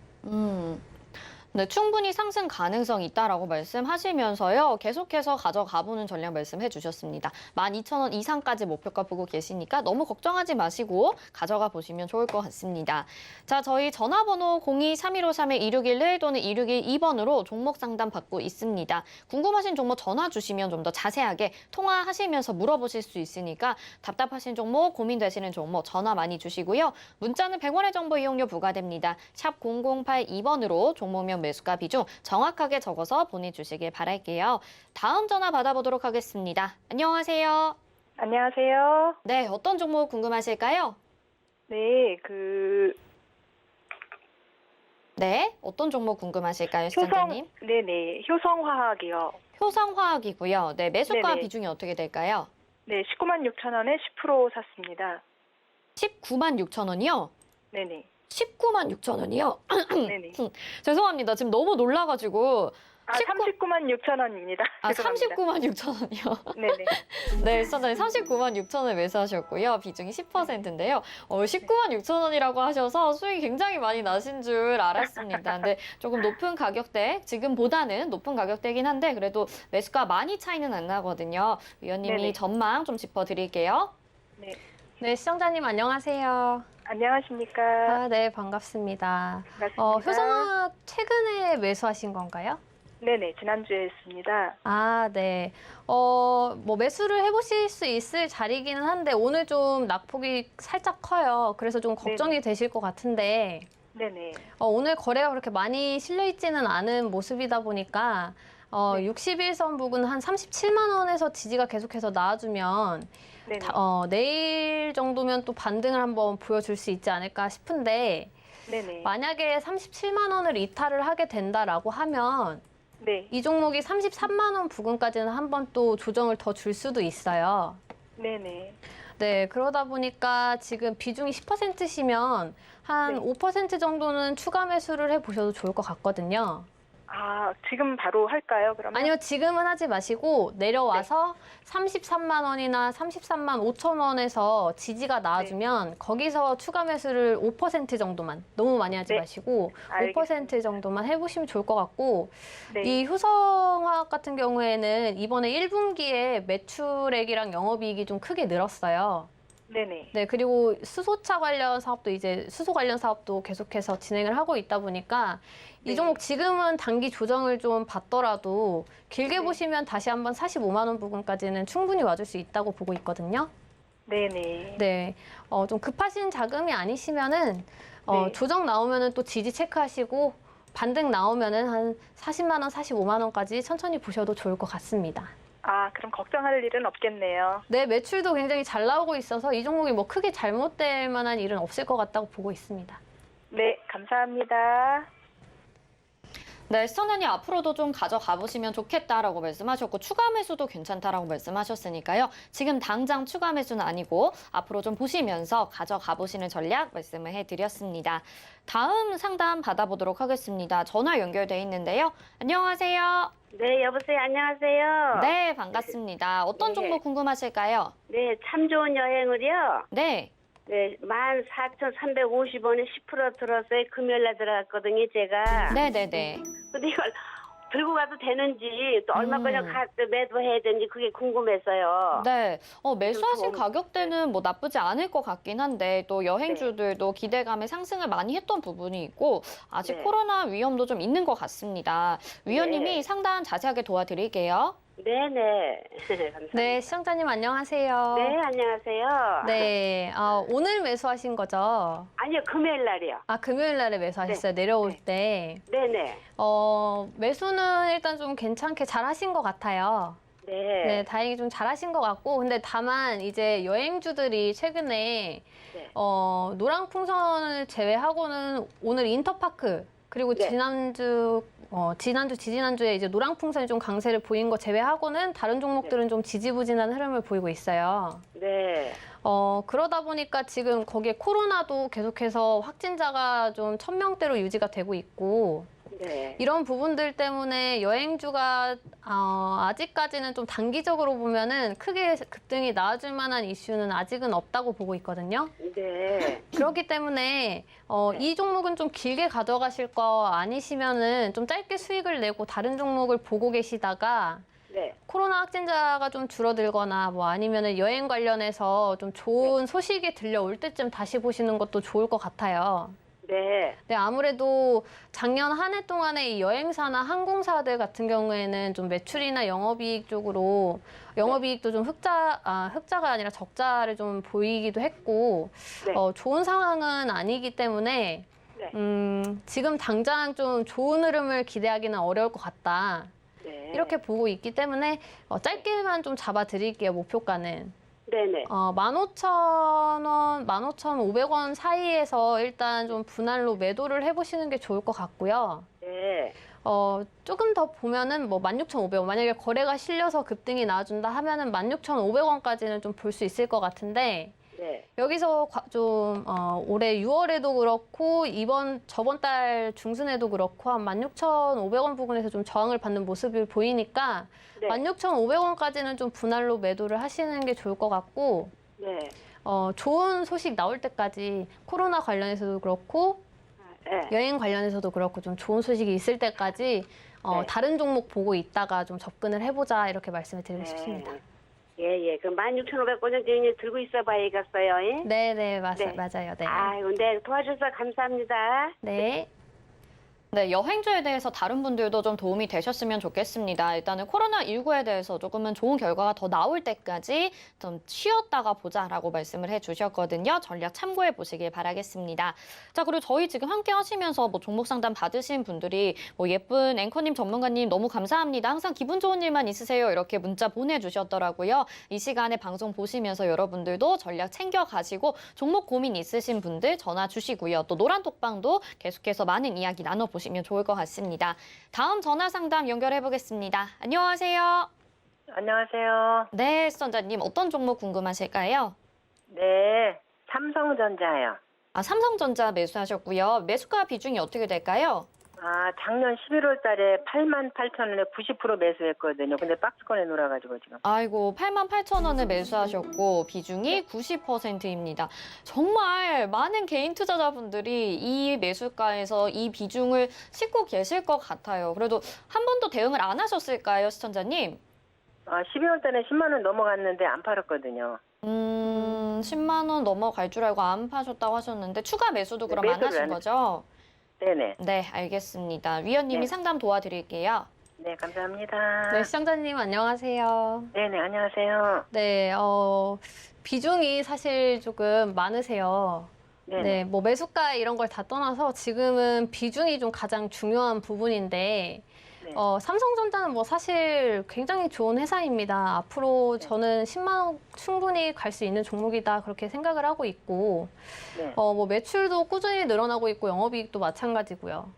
Speaker 2: 네, 충분히 상승 가능성이 있다라고 말씀하시면서요. 계속해서 가져가보는 전략 말씀해 주셨습니다. 12,000원 이상까지 목표가 보고 계시니까 너무 걱정하지 마시고 가져가 보시면 좋을 것 같습니다. 자, 저희 전화번호 02-3153-2611 또는 2612번으로 종목 상담 받고 있습니다. 궁금하신 종목 전화 주시면 좀 더 자세하게 통화하시면서 물어보실 수 있으니까 답답하신 종목, 고민되시는 종목 전화 많이 주시고요. 문자는 100원의 정보 이용료 부과됩니다. 샵 0082번으로 종목명 매수가 비중 정확하게 적어서 보내주시길 바랄게요. 다음 전화 받아보도록 하겠습니다. 안녕하세요.
Speaker 7: 안녕하세요.
Speaker 2: 네, 어떤 종목 궁금하실까요?
Speaker 7: 네,
Speaker 2: 네, 어떤 종목 궁금하실까요, 시청자님?
Speaker 7: 네네, 효성화학이요.
Speaker 2: 효성화학이고요. 네, 매수가
Speaker 7: 네네.
Speaker 2: 비중이 어떻게 될까요?
Speaker 7: 네, 196,000원에 10% 샀습니다.
Speaker 2: 196,000원이요?
Speaker 7: 네네.
Speaker 2: 196,000원이요?
Speaker 7: 네네.
Speaker 2: 죄송합니다. 지금 너무 놀라가지고.
Speaker 7: 396,000원입니다.
Speaker 2: 아, 396,000원이요?
Speaker 7: 네네.
Speaker 2: 네, 시청자님 396,000원 매수하셨고요. 비중이 10%인데요. 196,000원이라고 하셔서 수익이 굉장히 많이 나신 줄 알았습니다. 근데 조금 높은 가격대, 지금보다는 높은 가격대긴 한데 그래도 매수가 많이 차이는 안 나거든요. 위원님이
Speaker 7: 네네.
Speaker 2: 전망 좀 짚어드릴게요.
Speaker 7: 네.
Speaker 3: 네, 시청자님 안녕하세요.
Speaker 7: 안녕하십니까.
Speaker 3: 네, 반갑습니다.
Speaker 7: 반갑습니다.
Speaker 3: 효성화학 최근에 매수하신 건가요?
Speaker 7: 네네, 지난주에 했습니다.
Speaker 3: 아, 네. 뭐 매수를 해보실 수 있을 자리기는 한데 오늘 좀 낙폭이 살짝 커요. 그래서 좀 걱정이
Speaker 7: 네네.
Speaker 3: 되실 것 같은데
Speaker 7: 네네.
Speaker 3: 오늘 거래가 그렇게 많이 실려 있지는 않은 모습이다 보니까
Speaker 7: 네.
Speaker 3: 61선 부근 한 37만 원에서 지지가 계속해서 나와주면
Speaker 7: 네네.
Speaker 3: 내일 정도면 또 반등을 한번 보여줄 수 있지 않을까 싶은데
Speaker 7: 네네.
Speaker 3: 만약에 37만 원을 이탈을 하게 된다라고 하면
Speaker 7: 네.
Speaker 3: 이 종목이 33만 원 부근까지는 한번 또 조정을 더 줄 수도 있어요.
Speaker 7: 네네.
Speaker 3: 네, 그러다 보니까 지금 비중이 10%시면 한
Speaker 7: 네.
Speaker 3: 5% 정도는 추가 매수를 해보셔도 좋을 것 같거든요.
Speaker 7: 아, 지금 바로 할까요, 그러면?
Speaker 3: 아니요, 지금은 하지 마시고 내려와서 33만 원이나 33만 5천 원에서 지지가 나와주면 거기서 추가 매수를 5% 정도만, 너무 많이 하지
Speaker 7: 네.
Speaker 3: 마시고
Speaker 7: 알겠습니다.
Speaker 3: 5% 정도만 해보시면 좋을 것 같고
Speaker 7: 네.
Speaker 3: 이 효성화학 같은 경우에는 이번에 1분기에 매출액이랑 영업이익이 좀 크게 늘었어요.
Speaker 7: 네네.
Speaker 3: 네, 그리고 수소차 관련 사업도 이제 수소 관련 사업도 계속해서 진행을 하고 있다 보니까
Speaker 7: 네.
Speaker 3: 이 종목 지금은 단기 조정을 좀 받더라도 길게
Speaker 7: 네.
Speaker 3: 보시면 다시 한번 45만 원 부근까지는 충분히 와줄 수 있다고 보고 있거든요.
Speaker 7: 네네.
Speaker 3: 네, 좀 급하신 자금이 아니시면은
Speaker 7: 네.
Speaker 3: 조정 나오면은 또 지지 체크하시고 반등 나오면은 한 40만 원, 45만 원까지 천천히 보셔도 좋을 것 같습니다.
Speaker 7: 아, 그럼 걱정할 일은 없겠네요.
Speaker 3: 네, 매출도 굉장히 잘 나오고 있어서 이 종목이 뭐 크게 잘못될 만한 일은 없을 것 같다고 보고 있습니다.
Speaker 7: 네, 감사합니다.
Speaker 2: 네, 시청자님 앞으로도 좀 가져가 보시면 좋겠다라고 말씀하셨고 추가 매수도 괜찮다라고 말씀하셨으니까요. 지금 당장 추가 매수는 아니고 앞으로 좀 보시면서 가져가 보시는 전략 말씀을 해드렸습니다. 다음 상담 받아보도록 하겠습니다. 전화 연결돼 있는데요. 안녕하세요.
Speaker 5: 네, 여보세요. 안녕하세요.
Speaker 2: 네, 반갑습니다. 어떤
Speaker 5: 네.
Speaker 2: 종목 궁금하실까요?
Speaker 5: 네, 참 좋은 여행을요.
Speaker 2: 네.
Speaker 5: 네, 14,350원에 10% 들었어요. 금요일날 들어갔거든요, 제가.
Speaker 2: 네네네.
Speaker 5: 근데 이걸 들고 가도 되는지 또 얼마까지 매도해야 되는지 그게 궁금해서요.
Speaker 2: 네, 매수하신
Speaker 5: 좀-
Speaker 2: 가격대는 뭐 나쁘지 않을 것 같긴 한데 또 여행주들도 기대감에 상승을 많이 했던 부분이 있고 아직
Speaker 5: 네.
Speaker 2: 코로나 위험도 좀 있는 것 같습니다. 위원님이
Speaker 5: 네.
Speaker 2: 상담 자세하게 도와드릴게요.
Speaker 5: 네네. 감사합니다.
Speaker 3: 네, 시청자님 안녕하세요.
Speaker 5: 네, 안녕하세요.
Speaker 3: 네, 오늘 매수하신 거죠?
Speaker 5: 아니요, 금요일 날이요.
Speaker 3: 아, 금요일 날에 매수하셨어요. 내려올 때.
Speaker 5: 네네.
Speaker 3: 매수는 일단 좀 괜찮게 잘 하신 것 같아요.
Speaker 5: 네.
Speaker 3: 네, 다행히 좀 잘하신 것 같고, 근데 다만 이제 여행주들이 최근에
Speaker 5: 네.
Speaker 3: 노랑풍선을 제외하고는 오늘 인터파크 그리고
Speaker 5: 네.
Speaker 3: 지지난주에 이제 노랑풍선이 좀 강세를 보인 거 제외하고는 다른 종목들은 좀 지지부진한 흐름을 보이고 있어요.
Speaker 5: 네.
Speaker 3: 그러다 보니까 지금 거기에 코로나도 계속해서 확진자가 좀 1000명대로 유지가 되고 있고,
Speaker 5: 네.
Speaker 3: 이런 부분들 때문에 여행주가 아직까지는 좀 단기적으로 보면은 크게 급등이 나와줄 만한 이슈는 아직은 없다고 보고 있거든요.
Speaker 5: 네.
Speaker 3: 그렇기 때문에 이 종목은 좀 길게 가져가실 거 아니시면은 좀 짧게 수익을 내고 다른 종목을 보고 계시다가
Speaker 5: 네.
Speaker 3: 코로나 확진자가 좀 줄어들거나 뭐 아니면은 여행 관련해서 좀 좋은 소식이 들려올 때쯤 다시 보시는 것도 좋을 것 같아요.
Speaker 5: 네.
Speaker 3: 네, 아무래도 작년 한 해 동안에 이 여행사나 항공사들 같은 경우에는 좀 매출이나 영업이익 쪽으로 영업이익도 좀 흑자가 아니라 적자를 좀 보이기도 했고,
Speaker 5: 네.
Speaker 3: 좋은 상황은 아니기 때문에
Speaker 5: 네.
Speaker 3: 지금 당장 좀 좋은 흐름을 기대하기는 어려울 것 같다.
Speaker 5: 네.
Speaker 3: 이렇게 보고 있기 때문에 짧게만 좀 잡아드릴게요, 목표가는.
Speaker 5: 네네.
Speaker 3: 15,000원, 15,500원 사이에서 일단 좀 분할로 매도를 해보시는 게 좋을 것 같고요.
Speaker 5: 네.
Speaker 3: 조금 더 보면은 뭐 16,500원, 만약에 거래가 실려서 급등이 나와준다 하면은 16,500원까지는 좀 볼 수 있을 것 같은데,
Speaker 5: 네.
Speaker 3: 여기서 좀 올해 6월에도 그렇고 저번 달 중순에도 그렇고 한 16,500원 부근에서 좀 저항을 받는 모습이 보이니까
Speaker 5: 네.
Speaker 3: 16,500원까지는 좀 분할로 매도를 하시는 게 좋을 것 같고,
Speaker 5: 네.
Speaker 3: 좋은 소식 나올 때까지 코로나 관련해서도 그렇고
Speaker 5: 네.
Speaker 3: 여행 관련해서도 그렇고 좀 좋은 소식이 있을 때까지
Speaker 5: 네.
Speaker 3: 다른 종목 보고 있다가 좀 접근을 해보자 이렇게 말씀을 드리고 싶습니다.
Speaker 5: 예. 그럼 16,500원을 이제 들고 있어 봐야겠어요. 예?
Speaker 3: 네,
Speaker 5: 네.
Speaker 3: 맞아요. 네.
Speaker 5: 아유, 네. 도와주셔서 감사합니다.
Speaker 3: 네.
Speaker 2: 네, 여행주에 대해서 다른 분들도 좀 도움이 되셨으면 좋겠습니다. 일단은 코로나19에 대해서 조금은 좋은 결과가 더 나올 때까지 좀 쉬었다가 보자라고 말씀을 해주셨거든요. 전략 참고해 보시길 바라겠습니다. 자, 그리고 저희 지금 함께 하시면서 뭐 종목 상담 받으신 분들이 뭐 예쁜 앵커님, 전문가님 너무 감사합니다. 항상 기분 좋은 일만 있으세요. 이렇게 문자 보내주셨더라고요. 이 시간에 방송 보시면서 여러분들도 전략 챙겨가시고 종목 고민 있으신 분들 전화 주시고요. 또 노란톡방도 계속해서 많은 이야기 나눠보시면 좋을 것 같습니다. 다음 전화 상담 연결해 보겠습니다. 안녕하세요.
Speaker 8: 안녕하세요.
Speaker 2: 네, 시청자님 어떤 종목 궁금하실까요?
Speaker 8: 네, 삼성전자요.
Speaker 2: 삼성전자 매수하셨고요. 매수가 비중이 어떻게 될까요?
Speaker 8: 작년 11월 달에 88,000원에 90% 매수했거든요. 근데 박스권에 놀아가지고 지금.
Speaker 2: 아이고, 88,000원을 매수하셨고 비중이 90%입니다. 정말 많은 개인 투자자분들이 이 매수가에서 이 비중을 싣고 계실 것 같아요. 그래도 한 번도 대응을 안 하셨을까요, 시청자님?
Speaker 8: 12월 달에 10만 원 넘어갔는데 안 팔았거든요.
Speaker 2: 10만 원 넘어갈 줄 알고 안 파셨다고 하셨는데 추가 매수도 그럼 안 하신 거죠?
Speaker 8: 네네.
Speaker 2: 네, 알겠습니다. 위원님이
Speaker 8: 네.
Speaker 2: 상담 도와드릴게요.
Speaker 8: 네, 감사합니다.
Speaker 3: 네, 시청자님 안녕하세요.
Speaker 8: 네네, 안녕하세요.
Speaker 3: 네, 비중이 사실 조금 많으세요.
Speaker 8: 네네.
Speaker 3: 네, 뭐 매수가 이런 걸 다 떠나서 지금은 비중이 좀 가장 중요한 부분인데,
Speaker 8: 네.
Speaker 3: 삼성전자는 뭐 사실 굉장히 좋은 회사입니다. 앞으로 저는 10만 원 충분히 갈 수 있는 종목이다 그렇게 생각을 하고 있고,
Speaker 8: 네.
Speaker 3: 뭐 매출도 꾸준히 늘어나고 있고 영업이익도 마찬가지고요.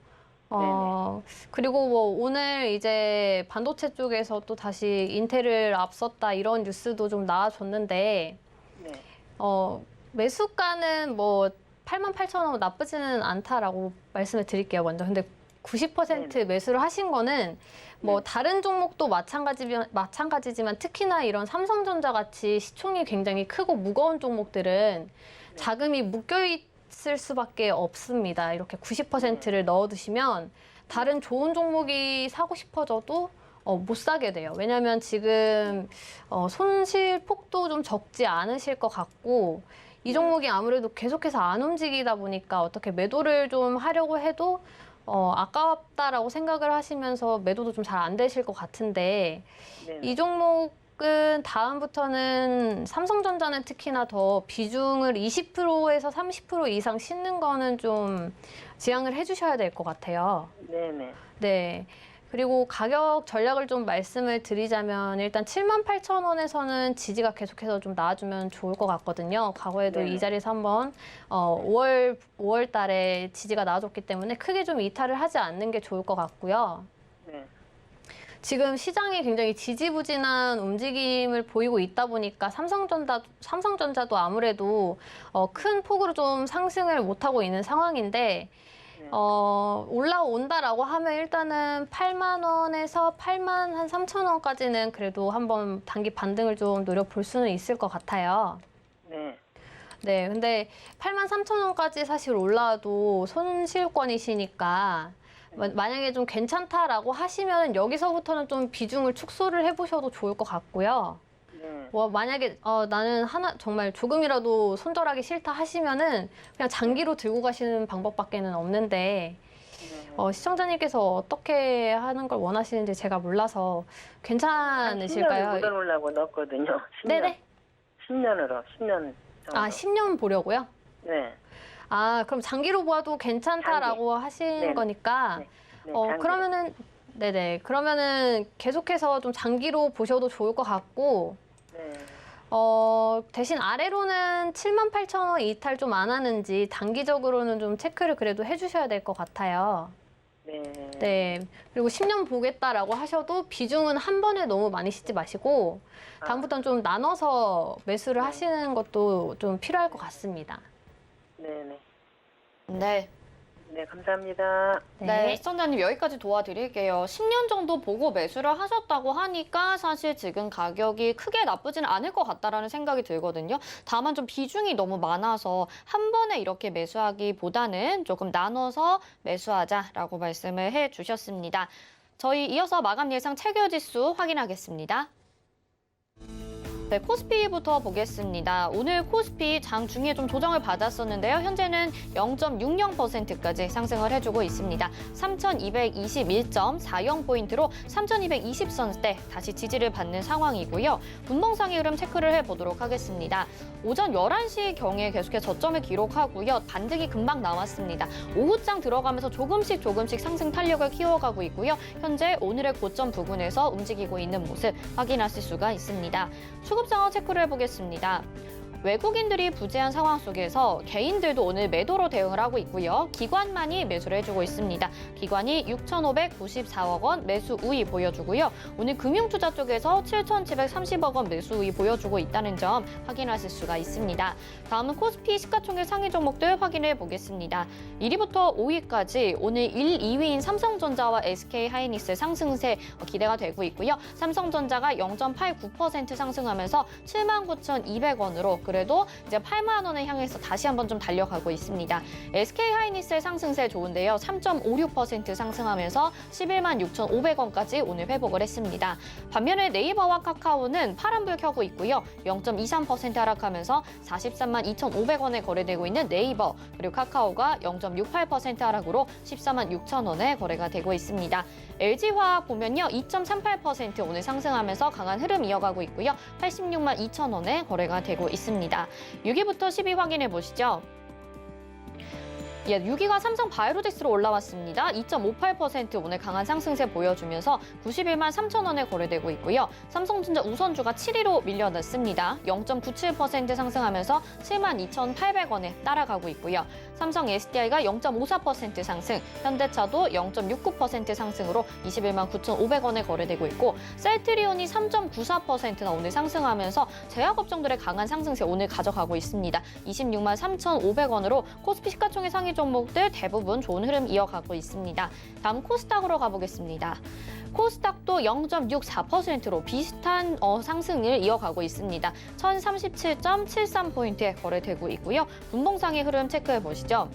Speaker 3: 그리고 뭐 오늘 이제 반도체 쪽에서 또 다시 인텔을 앞섰다 이런 뉴스도 좀 나와줬는데,
Speaker 8: 네.
Speaker 3: 매수가는 뭐 88,000원 나쁘지는 않다라고 말씀을 드릴게요, 먼저. 근데 90% 매수를 하신 거는 뭐 다른 종목도 마찬가지지만 특히나 이런 삼성전자 같이 시총이 굉장히 크고 무거운 종목들은 자금이 묶여 있을 수밖에 없습니다. 이렇게 90%를 넣어두시면 다른 좋은 종목이 사고 싶어져도 못 사게 돼요. 왜냐하면 지금 손실 폭도 좀 적지 않으실 것 같고, 이 종목이 아무래도 계속해서 안 움직이다 보니까 어떻게 매도를 좀 하려고 해도 아깝다라고 생각을 하시면서 매도도 좀 잘 안 되실 것 같은데
Speaker 8: 네.
Speaker 3: 이 종목은 다음부터는 삼성전자는 특히나 더 비중을 20%에서 30% 이상 싣는 거는 좀 지양을 해주셔야 될 것 같아요.
Speaker 8: 네네.
Speaker 3: 네. 그리고 가격 전략을 좀 말씀을 드리자면 일단 78,000원에서는 지지가 계속해서 좀 나와주면 좋을 것 같거든요. 과거에도
Speaker 8: 네네.
Speaker 3: 이 자리에서 한번 5월 달에 지지가 나와줬기 때문에 크게 좀 이탈을 하지 않는 게 좋을 것 같고요.
Speaker 8: 네.
Speaker 3: 지금 시장이 굉장히 지지부진한 움직임을 보이고 있다 보니까 삼성전자도 아무래도 큰 폭으로 좀 상승을 못하고 있는 상황인데 올라온다라고 하면 일단은 8만 원에서 8만 한 3천 원까지는 그래도 한번 단기 반등을 좀 노려볼 수는 있을 것 같아요.
Speaker 8: 네.
Speaker 3: 네, 근데 8만 3천 원까지 사실 올라와도 손실권이시니까 만약에 좀 괜찮다라고 하시면 여기서부터는 좀 비중을 축소를 해보셔도 좋을 것 같고요.
Speaker 8: 네.
Speaker 3: 만약에 나는 정말 조금이라도 손절하기 싫다 하시면은 그냥 장기로 들고 가시는 방법밖에는 없는데 시청자님께서 어떻게 하는 걸 원하시는지 제가 몰라서 괜찮으실까요?
Speaker 8: 10년을 묻어놓으려고 넣었거든요. 10년.
Speaker 3: 네네.
Speaker 8: 10년으로 10년 정도.
Speaker 3: 10년 보려고요?
Speaker 8: 네.
Speaker 3: 그럼 장기로 보아도 괜찮다라고 하신
Speaker 8: 네네.
Speaker 3: 거니까
Speaker 8: 네. 네, 장기로.
Speaker 3: 그러면은 네네. 그러면은 계속해서 좀 장기로 보셔도 좋을 것 같고
Speaker 8: 네.
Speaker 3: 대신 아래로는 78,000원 이탈 좀 안 하는지 단기적으로는 좀 체크를 그래도 해주셔야 될 것 같아요.
Speaker 8: 네.
Speaker 3: 네. 그리고 10년 보겠다라고 하셔도 비중은 한 번에 너무 많이 싣지 마시고 다음부터는 좀 나눠서 매수를 하시는 것도 좀 필요할 것 같습니다.
Speaker 8: 네네.
Speaker 2: 네.
Speaker 8: 네, 감사합니다.
Speaker 2: 네, 시청자님 여기까지 도와드릴게요. 10년 정도 보고 매수를 하셨다고 하니까 사실 지금 가격이 크게 나쁘지는 않을 것 같다라는 생각이 들거든요. 다만 좀 비중이 너무 많아서 한 번에 이렇게 매수하기보다는 조금 나눠서 매수하자라고 말씀을 해주셨습니다. 저희 이어서 마감 예상 체결지수 확인하겠습니다. 네, 코스피부터 보겠습니다. 오늘 코스피 장중에 좀 조정을 받았었는데요. 현재는 0.60%까지 상승을 해주고 있습니다. 3,221.40포인트로 3,220선대 다시 지지를 받는 상황이고요. 분봉상의 흐름 체크를 해보도록 하겠습니다. 오전 11시 경에 계속해서 저점을 기록하고요. 반등이 금방 나왔습니다. 오후장 들어가면서 조금씩 상승 탄력을 키워가고 있고요. 현재 오늘의 고점 부근에서 움직이고 있는 모습 확인하실 수가 있습니다. 수급 상황 체크를 해보겠습니다. 외국인들이 부재한 상황 속에서 개인들도 오늘 매도로 대응을 하고 있고요. 기관만이 매수를 해주고 있습니다. 기관이 6,594억 원 매수 우위 보여주고요. 오늘 금융투자 쪽에서 7,730억 원 매수 우위 보여주고 있다는 점 확인하실 수가 있습니다. 다음은 코스피 시가총액 상위 종목들 확인해 보겠습니다. 1위부터 5위까지 오늘 1, 2위인 삼성전자와 SK하이닉스 상승세 기대가 되고 있고요. 삼성전자가 0.89% 상승하면서 79,200원으로 그래도 이제 8만 원을 향해서 다시 한번 좀 달려가고 있습니다. SK하이닉스의 상승세 좋은데요. 3.56% 상승하면서 116,500원까지 오늘 회복을 했습니다. 반면에 네이버와 카카오는 파란불 켜고 있고요. 0.23% 하락하면서 432,500원에 거래되고 있는 네이버 그리고 카카오가 0.68% 하락으로 146,000원에 거래가 되고 있습니다. LG화학 보면요. 2.38% 오늘 상승하면서 강한 흐름 이어가고 있고요. 862,000원에 거래가 되고 있습니다. 6위부터 10위 확인해 보시죠. 6위가 삼성바이오로직스로 올라왔습니다. 2.58% 오늘 강한 상승세 보여주면서 91만 3천 원에 거래되고 있고요. 삼성전자 우선주가 7위로 밀려났습니다. 0.97% 상승하면서 7만 2,800원에 따라가고 있고요. 삼성 SDI가 0.54% 상승, 현대차도 0.69% 상승으로 21만 9,500원에 거래되고 있고 셀트리온이 3.94%나 오늘 상승하면서 제약업종들의 강한 상승세 오늘 가져가고 있습니다. 26만 3,500원으로 코스피 시가총액 상위 종목들 대부분 좋은 흐름 이어가고 있습니다. 다음 코스닥으로 가보겠습니다. 코스닥도 0.64%로 비슷한 상승을 이어가고 있습니다. 1,037.73포인트에 거래되고 있고요. 분봉상의 흐름 체크해 보시죠.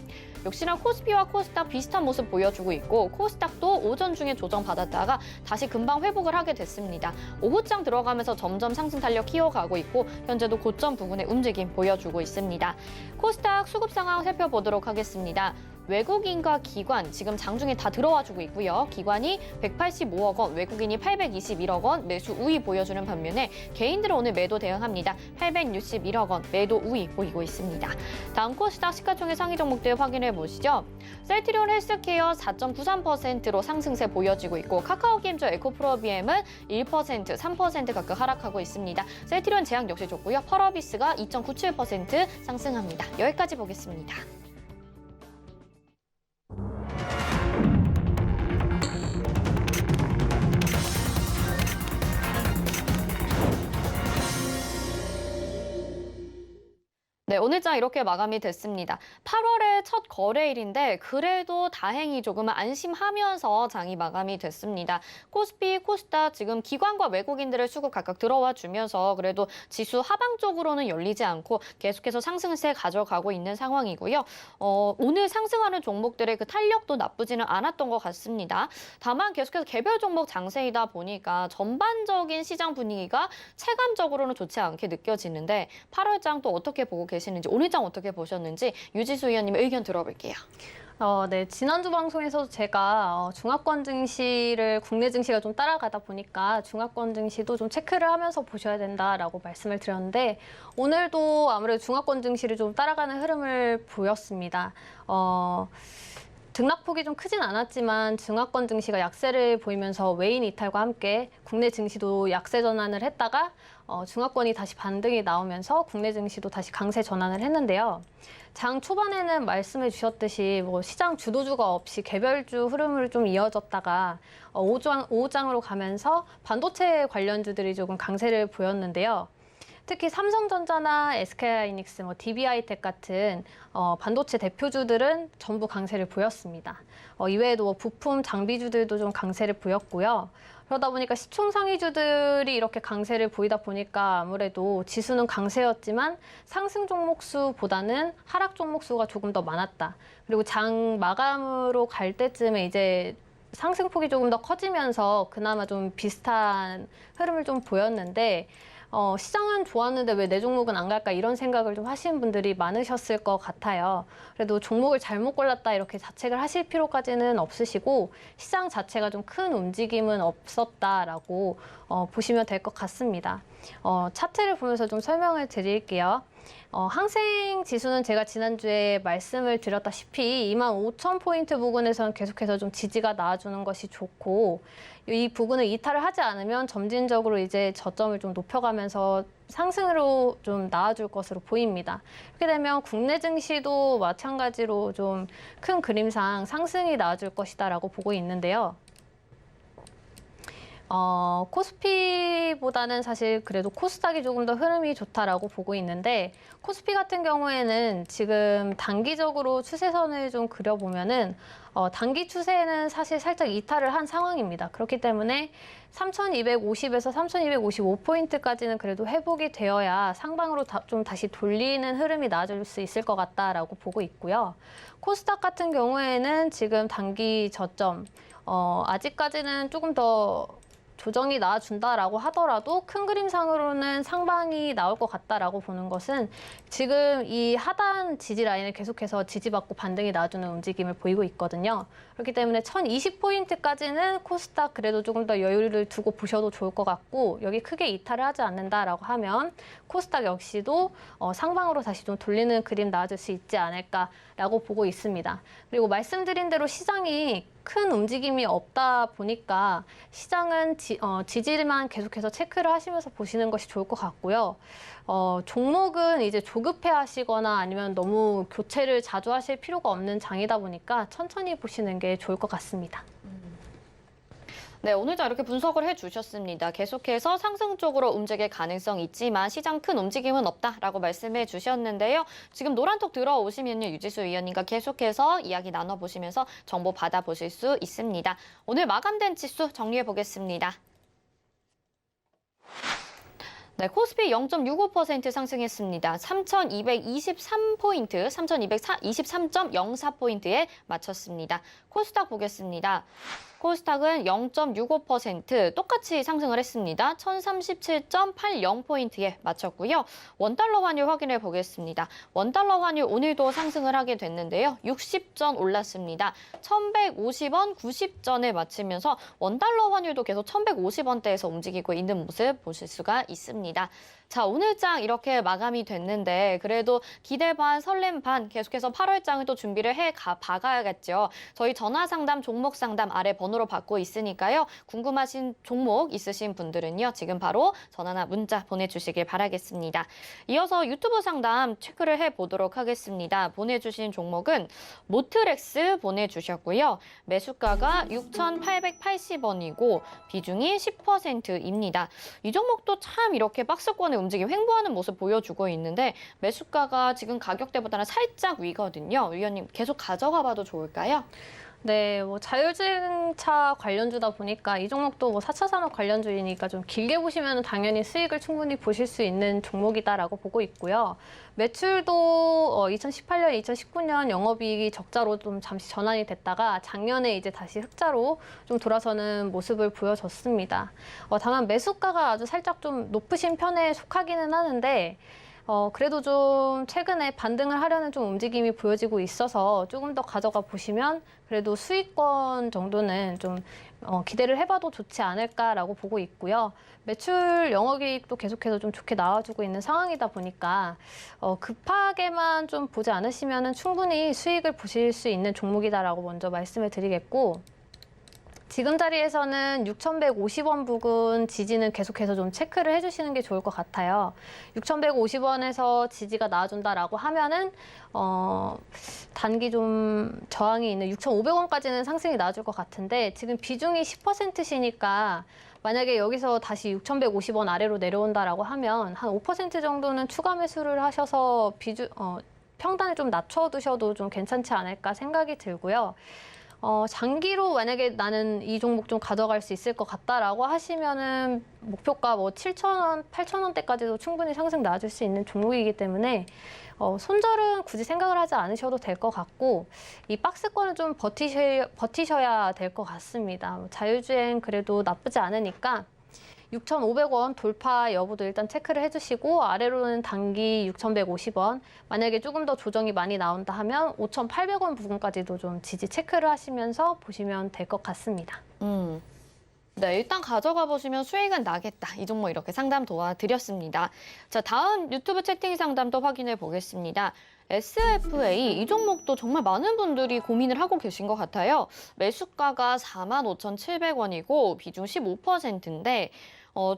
Speaker 2: 역시나 코스피와 코스닥 비슷한 모습 보여주고 있고 코스닥도 오전 중에 조정받았다가 다시 금방 회복을 하게 됐습니다. 오후장 들어가면서 점점 상승 탄력 키워가고 있고 현재도 고점 부근의 움직임 보여주고 있습니다. 코스닥 수급 상황 살펴보도록 하겠습니다. 외국인과 기관 지금 장중에 다 들어와주고 있고요. 기관이 185억 원, 외국인이 821억 원 매수 우위 보여주는 반면에 개인들은 오늘 매도 대응합니다. 861억 원 매도 우위 보이고 있습니다. 다음 코스닥 시가총액 상위 종목들 확인해 보시죠. 셀트리온 헬스케어 4.93%로 상승세 보여지고 있고 카카오게임즈 에코프로비엠은 1%, 3% 각각 하락하고 있습니다. 셀트리온 제약 역시 좋고요. 펄어비스가 2.97% 상승합니다. 여기까지 보겠습니다. 네, 오늘장 이렇게 마감이 됐습니다. 8월의 첫 거래일인데 그래도 다행히 조금은 안심하면서 장이 마감이 됐습니다. 코스피, 코스닥 지금 기관과 외국인들의 수급 각각 들어와 주면서 그래도 지수 하방 쪽으로는 열리지 않고 계속해서 상승세 가져가고 있는 상황이고요. 오늘 상승하는 종목들의 그 탄력도 나쁘지는 않았던 것 같습니다. 다만 계속해서 개별 종목 장세이다 보니까 전반적인 시장 분위기가 체감적으로는 좋지 않게 느껴지는데 8월장 또 어떻게 보고 계시는지, 오늘장 어떻게 보셨는지 유지수 의원님의 의견 들어볼게요.
Speaker 3: 네, 지난주 방송에서도 제가 중화권 증시를 국내 증시가 좀 따라가다 보니까 중화권 증시도 좀 체크를 하면서 보셔야 된다라고 말씀을 드렸는데 오늘도 아무래도 중화권 증시를 좀 따라가는 흐름을 보였습니다. 등락폭이 좀 크진 않았지만 중화권 증시가 약세를 보이면서 외인 이탈과 함께 국내 증시도 약세 전환을 했다가 중화권이 다시 반등이 나오면서 국내 증시도 다시 강세 전환을 했는데요. 장 초반에는 말씀해 주셨듯이 시장 주도주가 없이 개별주 흐름을 좀 이어졌다가 오후장으로 가면서 반도체 관련주들이 조금 강세를 보였는데요. 특히 삼성전자나 SK하이닉스, DB하이텍 같은 반도체 대표주들은 전부 강세를 보였습니다. 이외에도 부품 장비주들도 좀 강세를 보였고요. 그러다 보니까 시총 상위주들이 이렇게 강세를 보이다 보니까 아무래도 지수는 강세였지만 상승 종목 수보다는 하락 종목 수가 조금 더 많았다. 그리고 장 마감으로 갈 때쯤에 이제 상승폭이 조금 더 커지면서 그나마 좀 비슷한 흐름을 좀 보였는데 시장은 좋았는데 왜 내 종목은 안 갈까 이런 생각을 좀 하시는 분들이 많으셨을 것 같아요. 그래도 종목을 잘못 골랐다 이렇게 자책을 하실 필요까지는 없으시고 시장 자체가 좀 큰 움직임은 없었다라고 보시면 될 것 같습니다. 차트를 보면서 좀 설명을 드릴게요. 항생 지수는 제가 지난주에 말씀을 드렸다시피 25,000포인트 부근에서는 계속해서 좀 지지가 나와주는 것이 좋고 이 부근을 이탈을 하지 않으면 점진적으로 이제 저점을 좀 높여가면서 상승으로 좀 나와줄 것으로 보입니다. 그렇게 되면 국내 증시도 마찬가지로 좀 큰 그림상 상승이 나와줄 것이다라고 보고 있는데요. 코스피보다는 사실 그래도 코스닥이 조금 더 흐름이 좋다라고 보고 있는데 코스피 같은 경우에는 지금 단기적으로 추세선을 좀 그려보면은 단기 추세는 사실 살짝 이탈을 한 상황입니다. 그렇기 때문에 3,250에서 3,255포인트까지는 그래도 회복이 되어야 상방으로 좀 다시 돌리는 흐름이 나아질 수 있을 것 같다라고 보고 있고요. 코스닥 같은 경우에는 지금 단기 저점, 아직까지는 조금 더 조정이 나와준다라고 하더라도 큰 그림상으로는 상방이 나올 것 같다라고 보는 것은 지금 이 하단 지지 라인을 계속해서 지지받고 반등이 나와주는 움직임을 보이고 있거든요. 그렇기 때문에 1,020포인트까지는 코스닥 그래도 조금 더 여유를 두고 보셔도 좋을 것 같고 여기 크게 이탈을 하지 않는다라고 하면 코스닥 역시도 상방으로 다시 좀 돌리는 그림 나와줄 수 있지 않을까라고 보고 있습니다. 그리고 말씀드린 대로 시장이 큰 움직임이 없다 보니까 시장은 지지만 계속해서 체크를 하시면서 보시는 것이 좋을 것 같고요. 종목은 이제 조급해 하시거나 아니면 너무 교체를 자주 하실 필요가 없는 장이다 보니까 천천히 보시는 게 좋을 것 같습니다.
Speaker 2: 네, 오늘도 이렇게 분석을 해주셨습니다. 계속해서 상승 쪽으로 움직일 가능성이 있지만 시장 큰 움직임은 없다라고 말씀해 주셨는데요. 지금 노란톡 들어오시면요, 유지수 위원님과 계속해서 이야기 나눠보시면서 정보 받아보실 수 있습니다. 오늘 마감된 지수 정리해 보겠습니다. 네, 코스피 0.65% 상승했습니다. 3,223포인트, 3,223.04포인트에 마쳤습니다. 코스닥 보겠습니다. 코스닥은 0.65% 똑같이 상승을 했습니다. 1037.80포인트에 마쳤고요. 원달러 환율 확인해 보겠습니다. 원달러 환율 오늘도 상승을 하게 됐는데요. 60전 올랐습니다. 1150원 90전에 마치면서 원달러 환율도 계속 1150원대에서 움직이고 있는 모습 보실 수가 있습니다. 자, 오늘장 이렇게 마감이 됐는데 그래도 기대 반 설렘 반 계속해서 8월장을 또 준비를 봐가야겠죠. 저희 전화 상담, 종목 상담 아래 번호로 받고 있으니까요. 궁금하신 종목 있으신 분들은요. 지금 바로 전화나 문자 보내주시길 바라겠습니다. 이어서 유튜브 상담 체크를 해보도록 하겠습니다. 보내주신 종목은 모트렉스 보내주셨고요. 매수가가 6,880원이고 비중이 10%입니다. 이 종목도 참 이렇게 박스권에 움직임 횡보하는 모습 보여주고 있는데 매수가가 지금 가격대보다는 살짝 위거든요. 위원님 계속 가져가 봐도 좋을까요?
Speaker 3: 네, 뭐 자율주행차 관련주다 보니까 이 종목도 뭐 4차 산업 관련주이니까 좀 길게 보시면 당연히 수익을 충분히 보실 수 있는 종목이다라고 보고 있고요. 매출도 2018년, 2019년 영업이익이 적자로 좀 잠시 전환이 됐다가 작년에 이제 다시 흑자로 좀 돌아서는 모습을 보여줬습니다. 다만 매수가가 아주 살짝 좀 높으신 편에 속하기는 하는데 그래도 좀 최근에 반등을 하려는 좀 움직임이 보여지고 있어서 조금 더 가져가 보시면 그래도 수익권 정도는 좀 기대를 해봐도 좋지 않을까라고 보고 있고요. 매출 영업이익도 계속해서 좀 좋게 나와주고 있는 상황이다 보니까 급하게만 좀 보지 않으시면 충분히 수익을 보실 수 있는 종목이다라고 먼저 말씀을 드리겠고 지금 자리에서는 6,150원 부근 지지는 계속해서 좀 체크를 해주시는 게 좋을 것 같아요. 6,150원에서 지지가 나와준다라고 하면은 단기 좀 저항이 있는 6,500원까지는 상승이 나와줄 것 같은데 지금 비중이 10%시니까 만약에 여기서 다시 6,150원 아래로 내려온다라고 하면 한 5% 정도는 추가 매수를 하셔서 평단을 좀 낮춰두셔도 좀 괜찮지 않을까 생각이 들고요. 장기로 만약에 나는 이 종목 좀 가져갈 수 있을 것 같다라고 하시면은 목표가 뭐 7,000원, 8,000원대까지도 충분히 상승 나와줄 수 있는 종목이기 때문에 손절은 굳이 생각을 하지 않으셔도 될 것 같고 이 박스권은 좀 버티셔야 될 것 같습니다. 자율주행 그래도 나쁘지 않으니까 6,500원 돌파 여부도 일단 체크를 해주시고 아래로는 단기 6,150원 만약에 조금 더 조정이 많이 나온다 하면 5,800원 부분까지도 좀 지지 체크를 하시면서 보시면 될 것 같습니다.
Speaker 2: 네, 일단 가져가 보시면 수익은 나겠다. 이 종목 이렇게 상담 도와드렸습니다. 자, 다음 유튜브 채팅 상담도 확인해 보겠습니다. SFA 이 종목도 정말 많은 분들이 고민을 하고 계신 것 같아요. 매수가가 45,700원이고 비중 15%인데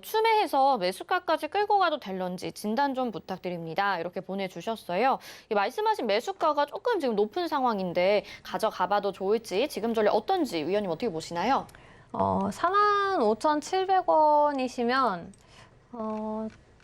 Speaker 2: 추매해서 매수가까지 끌고 가도 될런지 진단 좀 부탁드립니다. 이렇게 보내주셨어요. 말씀하신 매수가가 조금 지금 높은 상황인데 가져가 봐도 좋을지 지금 전략 어떤지 위원님 어떻게 보시나요?
Speaker 3: 45,700원이시면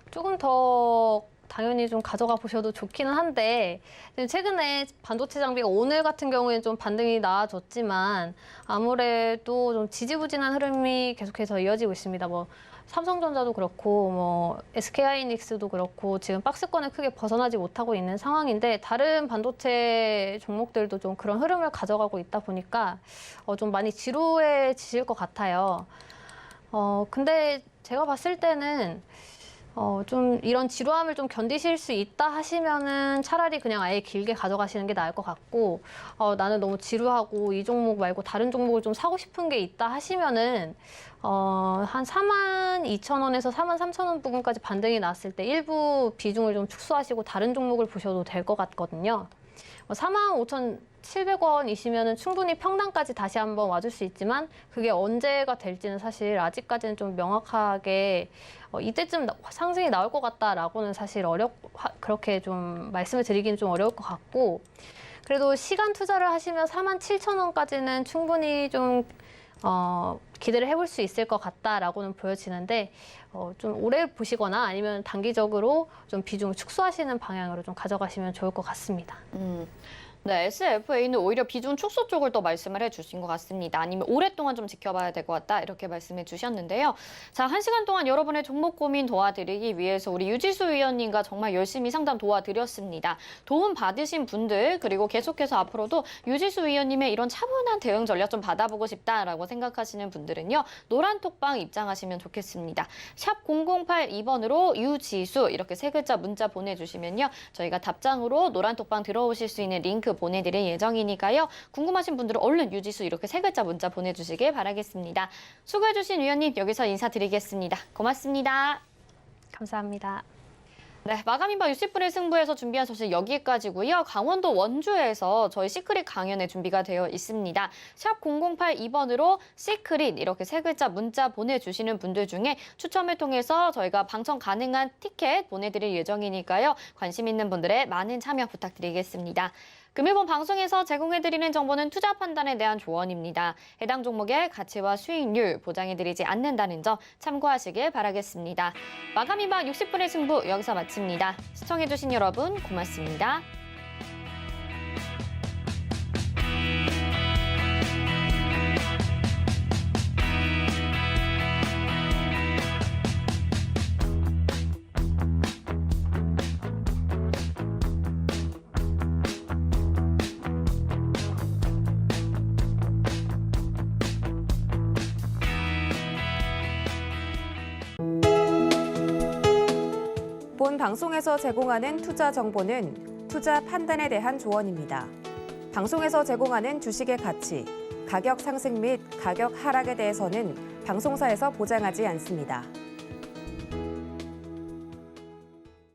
Speaker 3: 조금 더 당연히 좀 가져가 보셔도 좋기는 한데 최근에 반도체 장비가 오늘 같은 경우에는 좀 반등이 나아졌지만 아무래도 좀 지지부진한 흐름이 계속해서 이어지고 있습니다. 뭐 삼성전자도 그렇고 뭐 SK하이닉스도 그렇고 지금 박스권을 크게 벗어나지 못하고 있는 상황인데 다른 반도체 종목들도 좀 그런 흐름을 가져가고 있다 보니까 좀 많이 지루해지실 것 같아요. 근데 제가 봤을 때는 좀 이런 지루함을 좀 견디실 수 있다 하시면은 차라리 그냥 아예 길게 가져가시는 게 나을 것 같고 나는 너무 지루하고 이 종목 말고 다른 종목을 좀 사고 싶은 게 있다 하시면은 한 42,000원에서 43,000원 부분까지 반등이 났을 때 일부 비중을 좀 축소하시고 다른 종목을 보셔도 될 것 같거든요. 45,700원이시면 충분히 평단까지 다시 한번 와줄 수 있지만 그게 언제가 될지는 사실 아직까지는 좀 명확하게 이때쯤 상승이 나올 것 같다라고는 사실 그렇게 좀 말씀을 드리기는 좀 어려울 것 같고 그래도 시간 투자를 하시면 47,000원까지는 충분히 좀 기대를 해볼 수 있을 것 같다라고는 보여지는데 좀 오래 보시거나 아니면 단기적으로 좀 비중을 축소하시는 방향으로 좀 가져가시면 좋을 것 같습니다.
Speaker 2: 네, SFA는 오히려 비중 축소 쪽을 또 말씀을 해주신 것 같습니다. 아니면 오랫동안 좀 지켜봐야 될 것 같다 이렇게 말씀해 주셨는데요. 자, 1시간 동안 여러분의 종목 고민 도와드리기 위해서 우리 유지수 위원님과 정말 열심히 상담 도와드렸습니다. 도움 받으신 분들 그리고 계속해서 앞으로도 유지수 위원님의 이런 차분한 대응 전략 좀 받아보고 싶다라고 생각하시는 분들은요. 노란톡방 입장하시면 좋겠습니다. 샵 0082번으로 유지수 이렇게 세 글자 문자 보내주시면요. 저희가 답장으로 노란톡방 들어오실 수 있는 링크 보내드릴 예정이니까요. 궁금하신 분들은 얼른 유지수 이렇게 세 글자 문자 보내주시길 바라겠습니다. 수고해주신 위원님 여기서 인사드리겠습니다. 고맙습니다.
Speaker 3: 감사합니다.
Speaker 2: 네, 마감인방 60분의 승부에서 준비한 소식 여기까지고요. 강원도 원주에서 저희 시크릿 강연회 준비가 되어 있습니다. 샵 0082번으로 시크릿 이렇게 세 글자 문자 보내주시는 분들 중에 추첨을 통해서 저희가 방청 가능한 티켓 보내드릴 예정이니까요. 관심 있는 분들의 많은 참여 부탁드리겠습니다. 금일본 방송에서 제공해드리는 정보는 투자 판단에 대한 조언입니다. 해당 종목의 가치와 수익률 보장해드리지 않는다는 점 참고하시길 바라겠습니다. 마감인방 60분의 승부 여기서 마칩니다. 시청해주신 여러분 고맙습니다.
Speaker 1: 본 방송에서 제공하는 투자 정보는 투자 판단에 대한 조언입니다. 방송에서 제공하는 주식의 가치, 가격 상승 및 가격 하락에 대해서는 방송사에서 보장하지 않습니다.